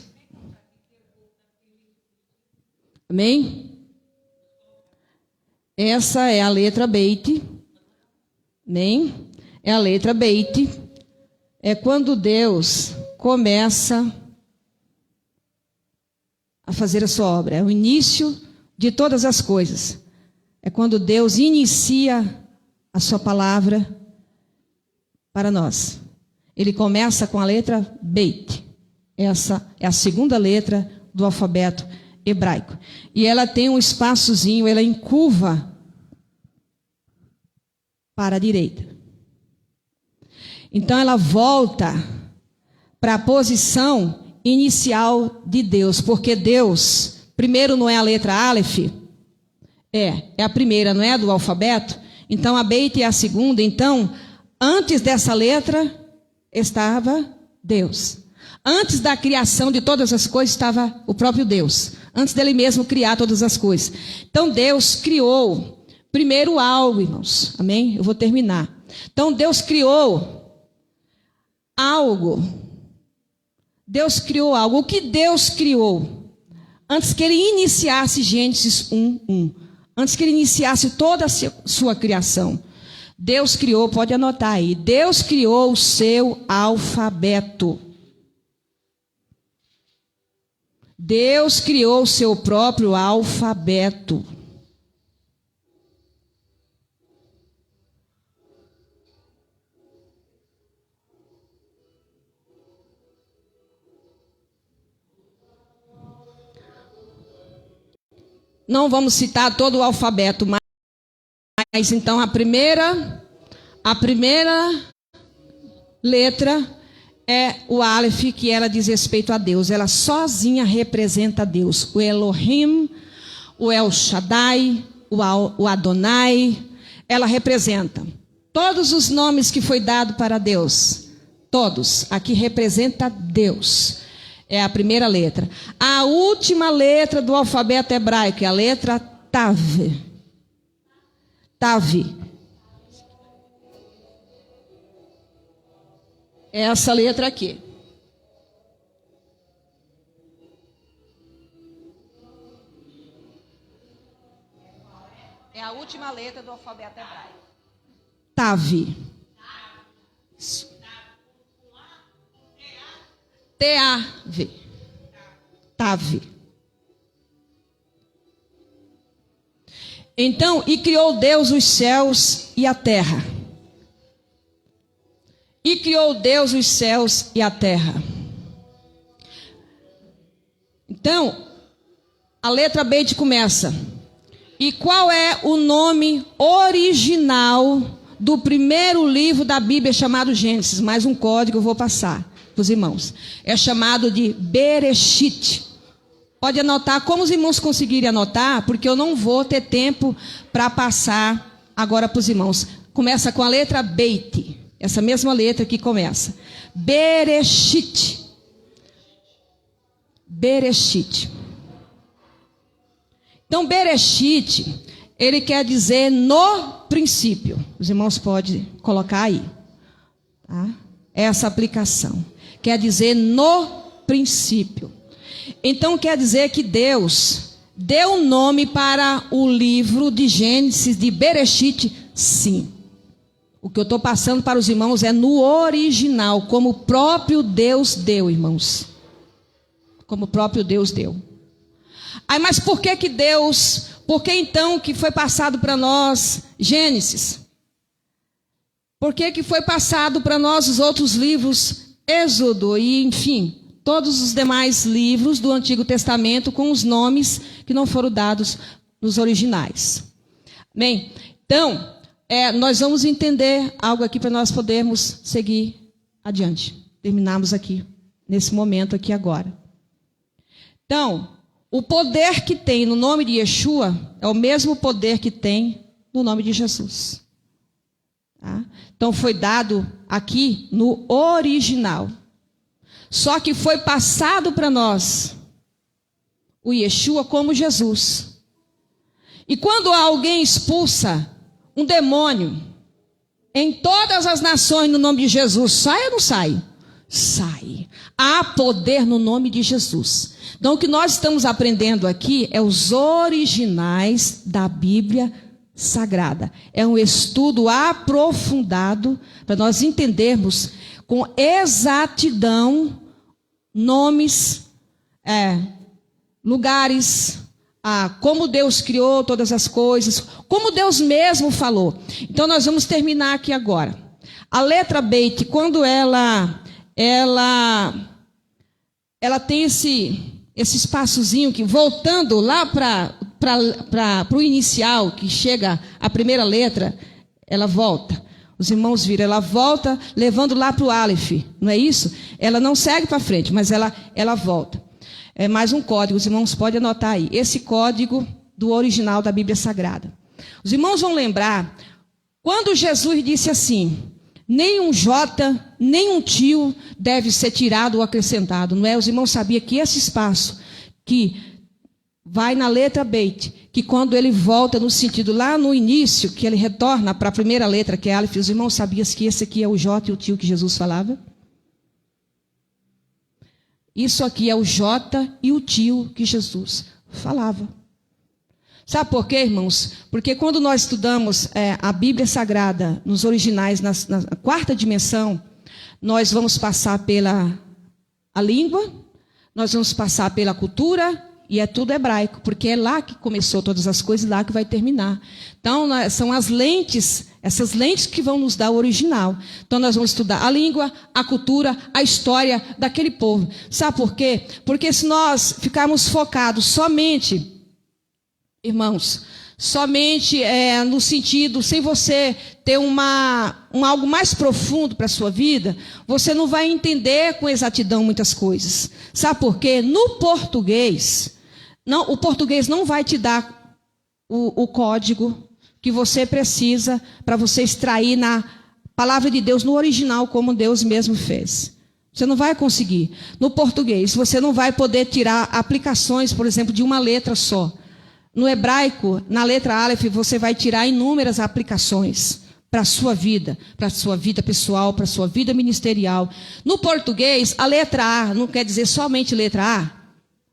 Amém? Essa é a letra Beit. Amém? É a letra Beit. É quando Deus começa a fazer a sua obra. É o início de todas as coisas. É quando Deus inicia a sua palavra para nós. Ele começa com a letra Beit. Essa é a segunda letra do alfabeto hebraico. E ela tem um espaçozinho, ela encurva para a direita. Então ela volta para a posição inicial de Deus, porque Deus, primeiro não é a letra Aleph, é a primeira, não é do alfabeto. Então a Beit é a segunda. Então, antes dessa letra estava Deus. Antes da criação de todas as coisas estava o próprio Deus. Antes dele mesmo criar todas as coisas. Então Deus criou primeiro algo, irmãos. Amém? Eu vou terminar. Então Deus criou algo. Deus criou algo. O que Deus criou? Antes que ele iniciasse Gênesis 1:1. Antes que ele iniciasse toda a sua criação. Deus criou, pode anotar aí. Deus criou o seu alfabeto. Deus criou o seu próprio alfabeto. Não vamos citar todo o alfabeto, mas então a primeira letra é o Aleph, que ela diz respeito a Deus. Ela sozinha representa Deus. O Elohim, o El Shaddai, o Adonai. Ela representa todos os nomes que foi dado para Deus. Todos. Aqui representa Deus. É a primeira letra. A última letra do alfabeto hebraico é a letra Tav. Tav. É essa letra aqui. É a última letra do alfabeto hebraico. Tav. T-A-V. Tav. Então, e criou Deus os céus e a terra. E criou Deus os céus e a terra. Então, a letra Beit começa. E qual é o nome original do primeiro livro da Bíblia chamado Gênesis? Mais um código eu vou passar para os irmãos. É chamado de Bereshit. Pode anotar, como os irmãos conseguirem anotar, porque eu não vou ter tempo para passar agora para os irmãos. Começa com a letra Beit. Essa mesma letra que começa. Bereshit. Bereshit. Então, Bereshit, ele quer dizer no princípio. Os irmãos podem colocar aí. Tá? Essa aplicação. Quer dizer no princípio. Então, quer dizer que Deus deu nome para o livro de Gênesis, de Bereshit, sim. O que eu estou passando para os irmãos é no original, como o próprio Deus deu, irmãos. Como o próprio Deus deu. Aí, mas por que Deus, por que então que foi passado para nós Gênesis? Por que foi passado para nós os outros livros, Êxodo e enfim, todos os demais livros do Antigo Testamento com os nomes que não foram dados nos originais. Bem, então, nós vamos entender algo aqui para nós podermos seguir adiante. Terminamos aqui, nesse momento aqui agora. Então, o poder que tem no nome de Yeshua é o mesmo poder que tem no nome de Jesus. Tá? Então, foi dado aqui no original. Só que foi passado para nós o Yeshua como Jesus. E quando alguém expulsa um demônio em todas as nações no nome de Jesus, sai ou não sai? Sai. Há poder no nome de Jesus. Então, o que nós estamos aprendendo aqui é os originais da Bíblia Sagrada. É um estudo aprofundado para nós entendermos com exatidão nomes, lugares, como Deus criou todas as coisas, como Deus mesmo falou. Então, nós vamos terminar aqui agora. A letra Beit, quando ela tem esse espaçozinho que, voltando lá para o inicial, que chega a primeira letra, ela volta. Os irmãos viram, ela volta levando lá para o Aleph, não é isso? Ela não segue para frente, mas ela volta. É mais um código, os irmãos podem anotar aí. Esse código do original da Bíblia Sagrada. Os irmãos vão lembrar, quando Jesus disse assim, nem um J, nem um tio deve ser tirado ou acrescentado, não é? Os irmãos sabiam que esse espaço que vai na letra Beit, que quando ele volta no sentido lá no início, que ele retorna para a primeira letra, que é Aleph, os irmãos sabiam que esse aqui é o J e o tio que Jesus falava? Isso aqui é o J e o tio que Jesus falava. Sabe por quê, irmãos? Porque quando nós estudamos a Bíblia Sagrada, nos originais, na quarta dimensão, nós vamos passar pela a língua, nós vamos passar pela cultura, e é tudo hebraico, porque é lá que começou todas as coisas, lá que vai terminar. Então, são as lentes, essas lentes que vão nos dar o original. Então, nós vamos estudar a língua, a cultura, a história daquele povo. Sabe por quê? Porque se nós ficarmos focados somente, irmãos, somente no sentido, sem você ter algo mais profundo para a sua vida, você não vai entender com exatidão muitas coisas. Sabe por quê? No português, o português não vai te dar o código que você precisa para você extrair na palavra de Deus no original, como Deus mesmo fez. Você não vai conseguir. No português, você não vai poder tirar aplicações, por exemplo, de uma letra só. No hebraico, na letra Aleph, você vai tirar inúmeras aplicações para a sua vida pessoal, para a sua vida ministerial. No português, a letra A não quer dizer somente letra A,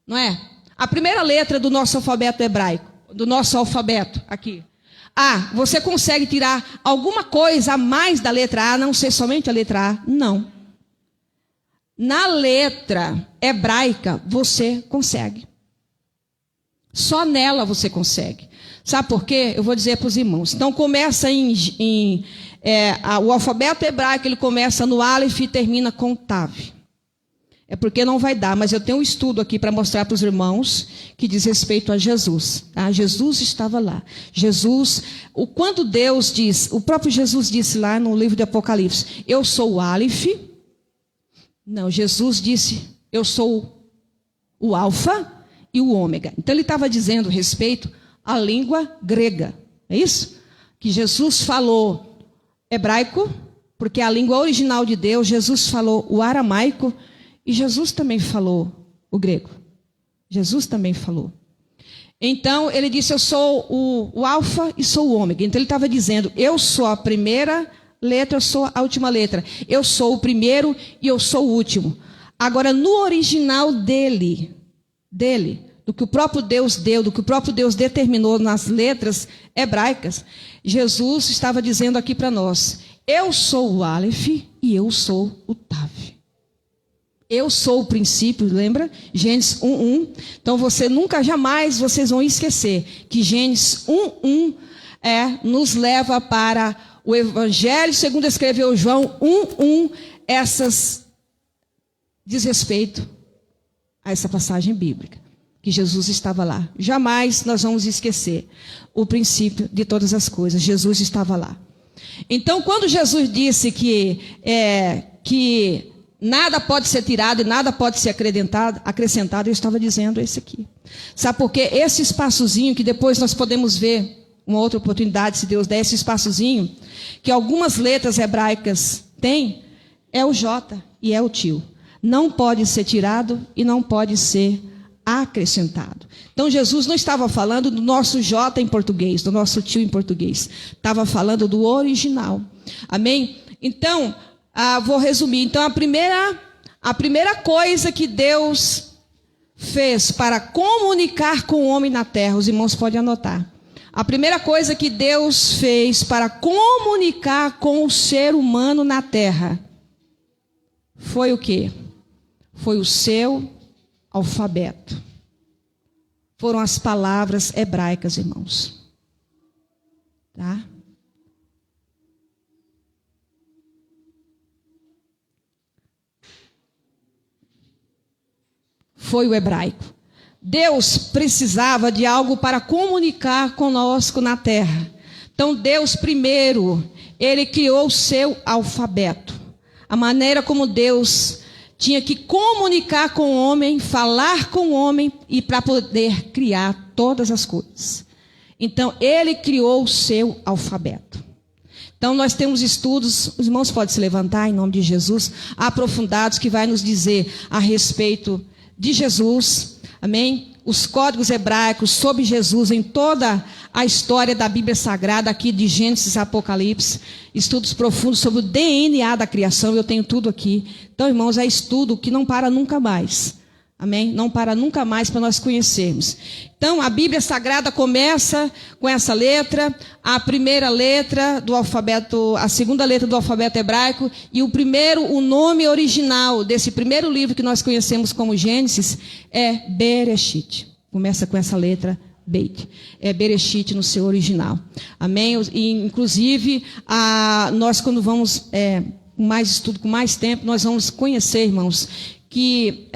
não é? A primeira letra do nosso alfabeto hebraico, do nosso alfabeto aqui. A, você consegue tirar alguma coisa a mais da letra A, não ser somente a letra A? Não. Na letra hebraica, você consegue. Só nela você consegue. Sabe por quê? Eu vou dizer para os irmãos. Então, começa o alfabeto hebraico, ele começa no Aleph e termina com Tav. É porque não vai dar, mas eu tenho um estudo aqui para mostrar para os irmãos que diz respeito a Jesus. Tá? Jesus estava lá. Jesus, quando Deus diz, o próprio Jesus disse lá no livro de Apocalipse, eu sou o Aleph. Não, Jesus disse, eu sou o Alfa e o Ômega. Então ele estava dizendo respeito à língua grega. É isso? Que Jesus falou hebraico, porque é a língua original de Deus. Jesus falou o aramaico e Jesus também falou o grego. Jesus também falou. Então ele disse, eu sou o Alfa e sou o Ômega. Então ele estava dizendo, eu sou a primeira letra, eu sou a última letra. Eu sou o primeiro e eu sou o último. Agora, no original dele, do que o próprio Deus deu, do que o próprio Deus determinou nas letras hebraicas, Jesus estava dizendo aqui para nós, eu sou o Aleph e eu sou o Tav. Eu sou o princípio, lembra? Gênesis 1:1. Então, jamais vocês vão esquecer que Gênesis 1:1 nos leva para o Evangelho, segundo escreveu João 1:1, diz respeito a essa passagem bíblica, que Jesus estava lá. Jamais nós vamos esquecer o princípio de todas as coisas. Jesus estava lá. Então, quando Jesus disse que nada pode ser tirado e nada pode ser acrescentado, eu estava dizendo esse aqui. Sabe por quê? Esse espaçozinho, que depois nós podemos ver uma outra oportunidade, se Deus der, esse espaçozinho, que algumas letras hebraicas têm, é o J e é o tio. Não pode ser tirado e não pode ser acrescentado. Então, Jesus não estava falando do nosso J em português, do nosso tio em português. Estava falando do original. Amém? Então, vou resumir. Então, a primeira coisa que Deus fez para comunicar com o homem na terra, os irmãos podem anotar. A primeira coisa que Deus fez para comunicar com o ser humano na terra foi o quê? Foi o seu alfabeto. Foram as palavras hebraicas, irmãos. Tá? Foi o hebraico. Deus precisava de algo para comunicar conosco na terra. Então, Deus primeiro, Ele criou o seu alfabeto. A maneira como Deus tinha que comunicar com o homem, falar com o homem, e para poder criar todas as coisas. Então, Ele criou o seu alfabeto. Então, nós temos estudos, os irmãos podem se levantar em nome de Jesus, aprofundados, que vai nos dizer a respeito de Jesus, amém? Os códigos hebraicos sobre Jesus em toda a história da Bíblia Sagrada, aqui de Gênesis a Apocalipse, estudos profundos sobre o DNA da criação, eu tenho tudo aqui. Então, irmãos, é estudo que não para nunca mais, amém? Não para nunca mais para nós conhecermos. Então, a Bíblia Sagrada começa com essa letra, a primeira letra do alfabeto, a segunda letra do alfabeto hebraico, e o nome original desse primeiro livro que nós conhecemos como Gênesis é Bereshit. Começa com essa letra Beit. É Bereshit no seu original. Amém? E, inclusive, nós quando vamos com mais estudo, com mais tempo, nós vamos conhecer, irmãos, que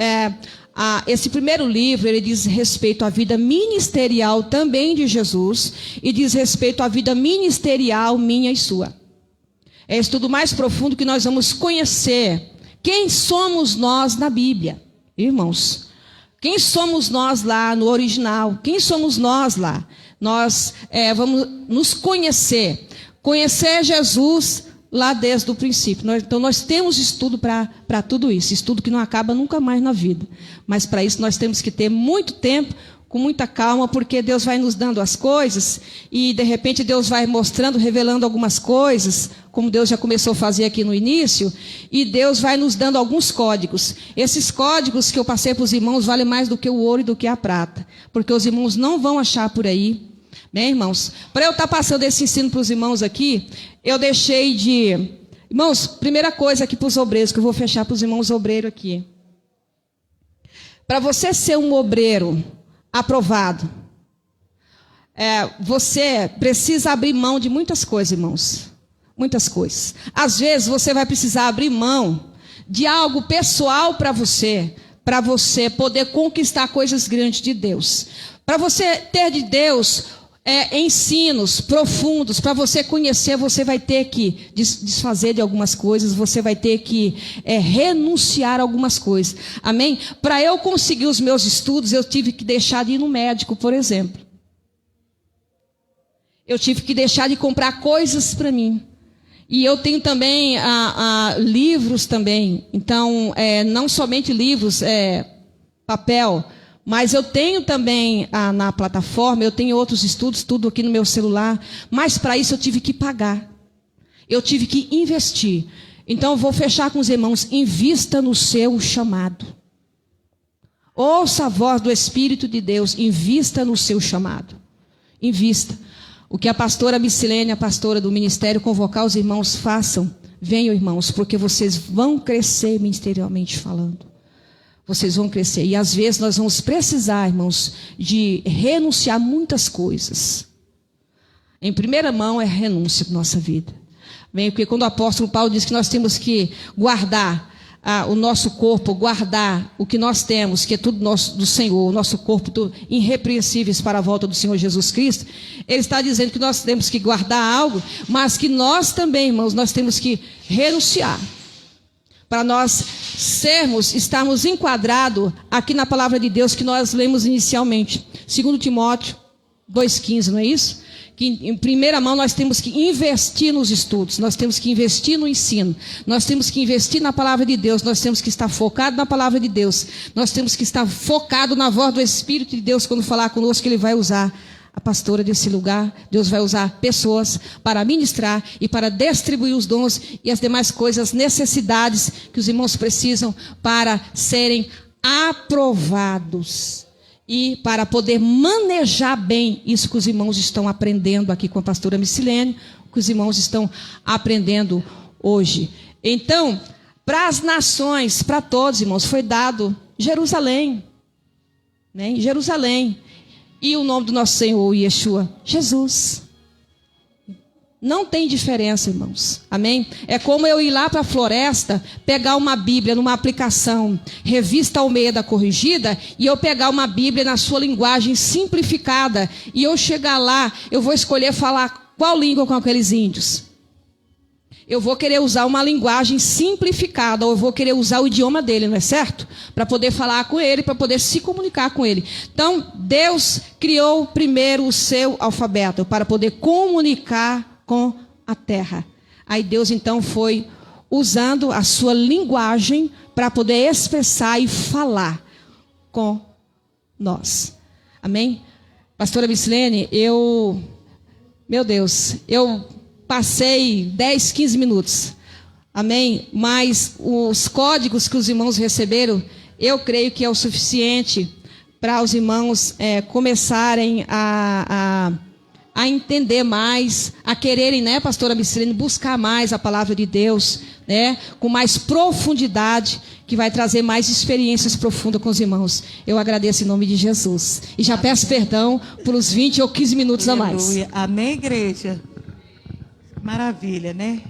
esse primeiro livro, ele diz respeito à vida ministerial também de Jesus e diz respeito à vida ministerial minha e sua. É o estudo mais profundo que nós vamos conhecer quem somos nós na Bíblia, irmãos. Quem somos nós lá no original? Quem somos nós lá? Nós vamos nos conhecer Jesus lá desde o princípio. Então, nós temos estudo para tudo isso. Estudo que não acaba nunca mais na vida. Mas, para isso, nós temos que ter muito tempo, com muita calma, porque Deus vai nos dando as coisas e, de repente, Deus vai mostrando, revelando algumas coisas, como Deus já começou a fazer aqui no início, e Deus vai nos dando alguns códigos. Esses códigos que eu passei para os irmãos valem mais do que o ouro e do que a prata, porque os irmãos não vão achar por aí. Bem, irmãos, para eu estar passando esse ensino para os irmãos aqui, eu deixei de... Irmãos, primeira coisa aqui para os obreiros, que eu vou fechar para os irmãos obreiros aqui. Para você ser um obreiro aprovado, você precisa abrir mão de muitas coisas, irmãos. Muitas coisas. Às vezes você vai precisar abrir mão de algo pessoal para você poder conquistar coisas grandes de Deus. Para você ter de Deus ensinos profundos, para você conhecer, você vai ter que desfazer de algumas coisas, você vai ter que renunciar a algumas coisas. Amém? Para eu conseguir os meus estudos, eu tive que deixar de ir no médico, por exemplo. Eu tive que deixar de comprar coisas para mim. E eu tenho também livros também. Então, não somente livros, papel, mas eu tenho também na plataforma, eu tenho outros estudos, tudo aqui no meu celular. Mas para isso eu tive que pagar. Eu tive que investir. Então eu vou fechar com os irmãos. Invista no seu chamado. Ouça a voz do Espírito de Deus. Invista no seu chamado. Invista. O que a pastora Micilene, a pastora do ministério, convocar os irmãos, façam. Venham, irmãos, porque vocês vão crescer ministerialmente falando. Vocês vão crescer. E às vezes nós vamos precisar, irmãos, de renunciar a muitas coisas. Em primeira mão é renúncia para a nossa vida. Bem, porque quando o apóstolo Paulo diz que nós temos que guardar o nosso corpo, guardar o que nós temos, que é tudo nosso, do Senhor, o nosso corpo irrepreensíveis para a volta do Senhor Jesus Cristo, ele está dizendo que nós temos que guardar algo, mas que nós também, irmãos, nós temos que renunciar. Para nós estarmos enquadrados aqui na palavra de Deus que nós lemos inicialmente. 2 Timóteo 2,15, não é isso? Que em primeira mão nós temos que investir nos estudos, nós temos que investir no ensino, nós temos que investir na palavra de Deus, nós temos que estar focado na palavra de Deus, nós temos que estar focado na voz do Espírito de Deus quando falar conosco, que Ele vai usar a pastora desse lugar, Deus vai usar pessoas para ministrar e para distribuir os dons e as demais coisas, necessidades que os irmãos precisam para serem aprovados. E para poder manejar bem isso que os irmãos estão aprendendo aqui com a pastora Micilene, que os irmãos estão aprendendo hoje. Então, para as nações, para todos, irmãos, foi dado Jerusalém. Né? Jerusalém. E o nome do nosso Senhor, Yeshua, Jesus. Não tem diferença, irmãos. Amém? É como eu ir lá para a floresta, pegar uma Bíblia numa aplicação, Revista Almeida Corrigida, e eu pegar uma Bíblia na sua linguagem simplificada, e eu chegar lá, eu vou escolher falar qual língua com aqueles índios. Eu vou querer usar uma linguagem simplificada, ou eu vou querer usar o idioma dele, não é certo? Para poder falar com ele, para poder se comunicar com ele. Então, Deus criou primeiro o seu alfabeto, para poder comunicar com a terra. Aí Deus então foi usando a sua linguagem para poder expressar e falar com nós. Amém? Pastora Micilene, meu Deus, eu passei 10, 15 minutos. Amém? Mas os códigos que os irmãos receberam, eu creio que é o suficiente para os irmãos começarem a entender mais, a quererem, né, pastora Micilene, buscar mais a palavra de Deus, né, com mais profundidade, que vai trazer mais experiências profundas com os irmãos. Eu agradeço em nome de Jesus. E já peço perdão por uns 20 ou 15 minutos a mais. Amém, igreja? Maravilha, né?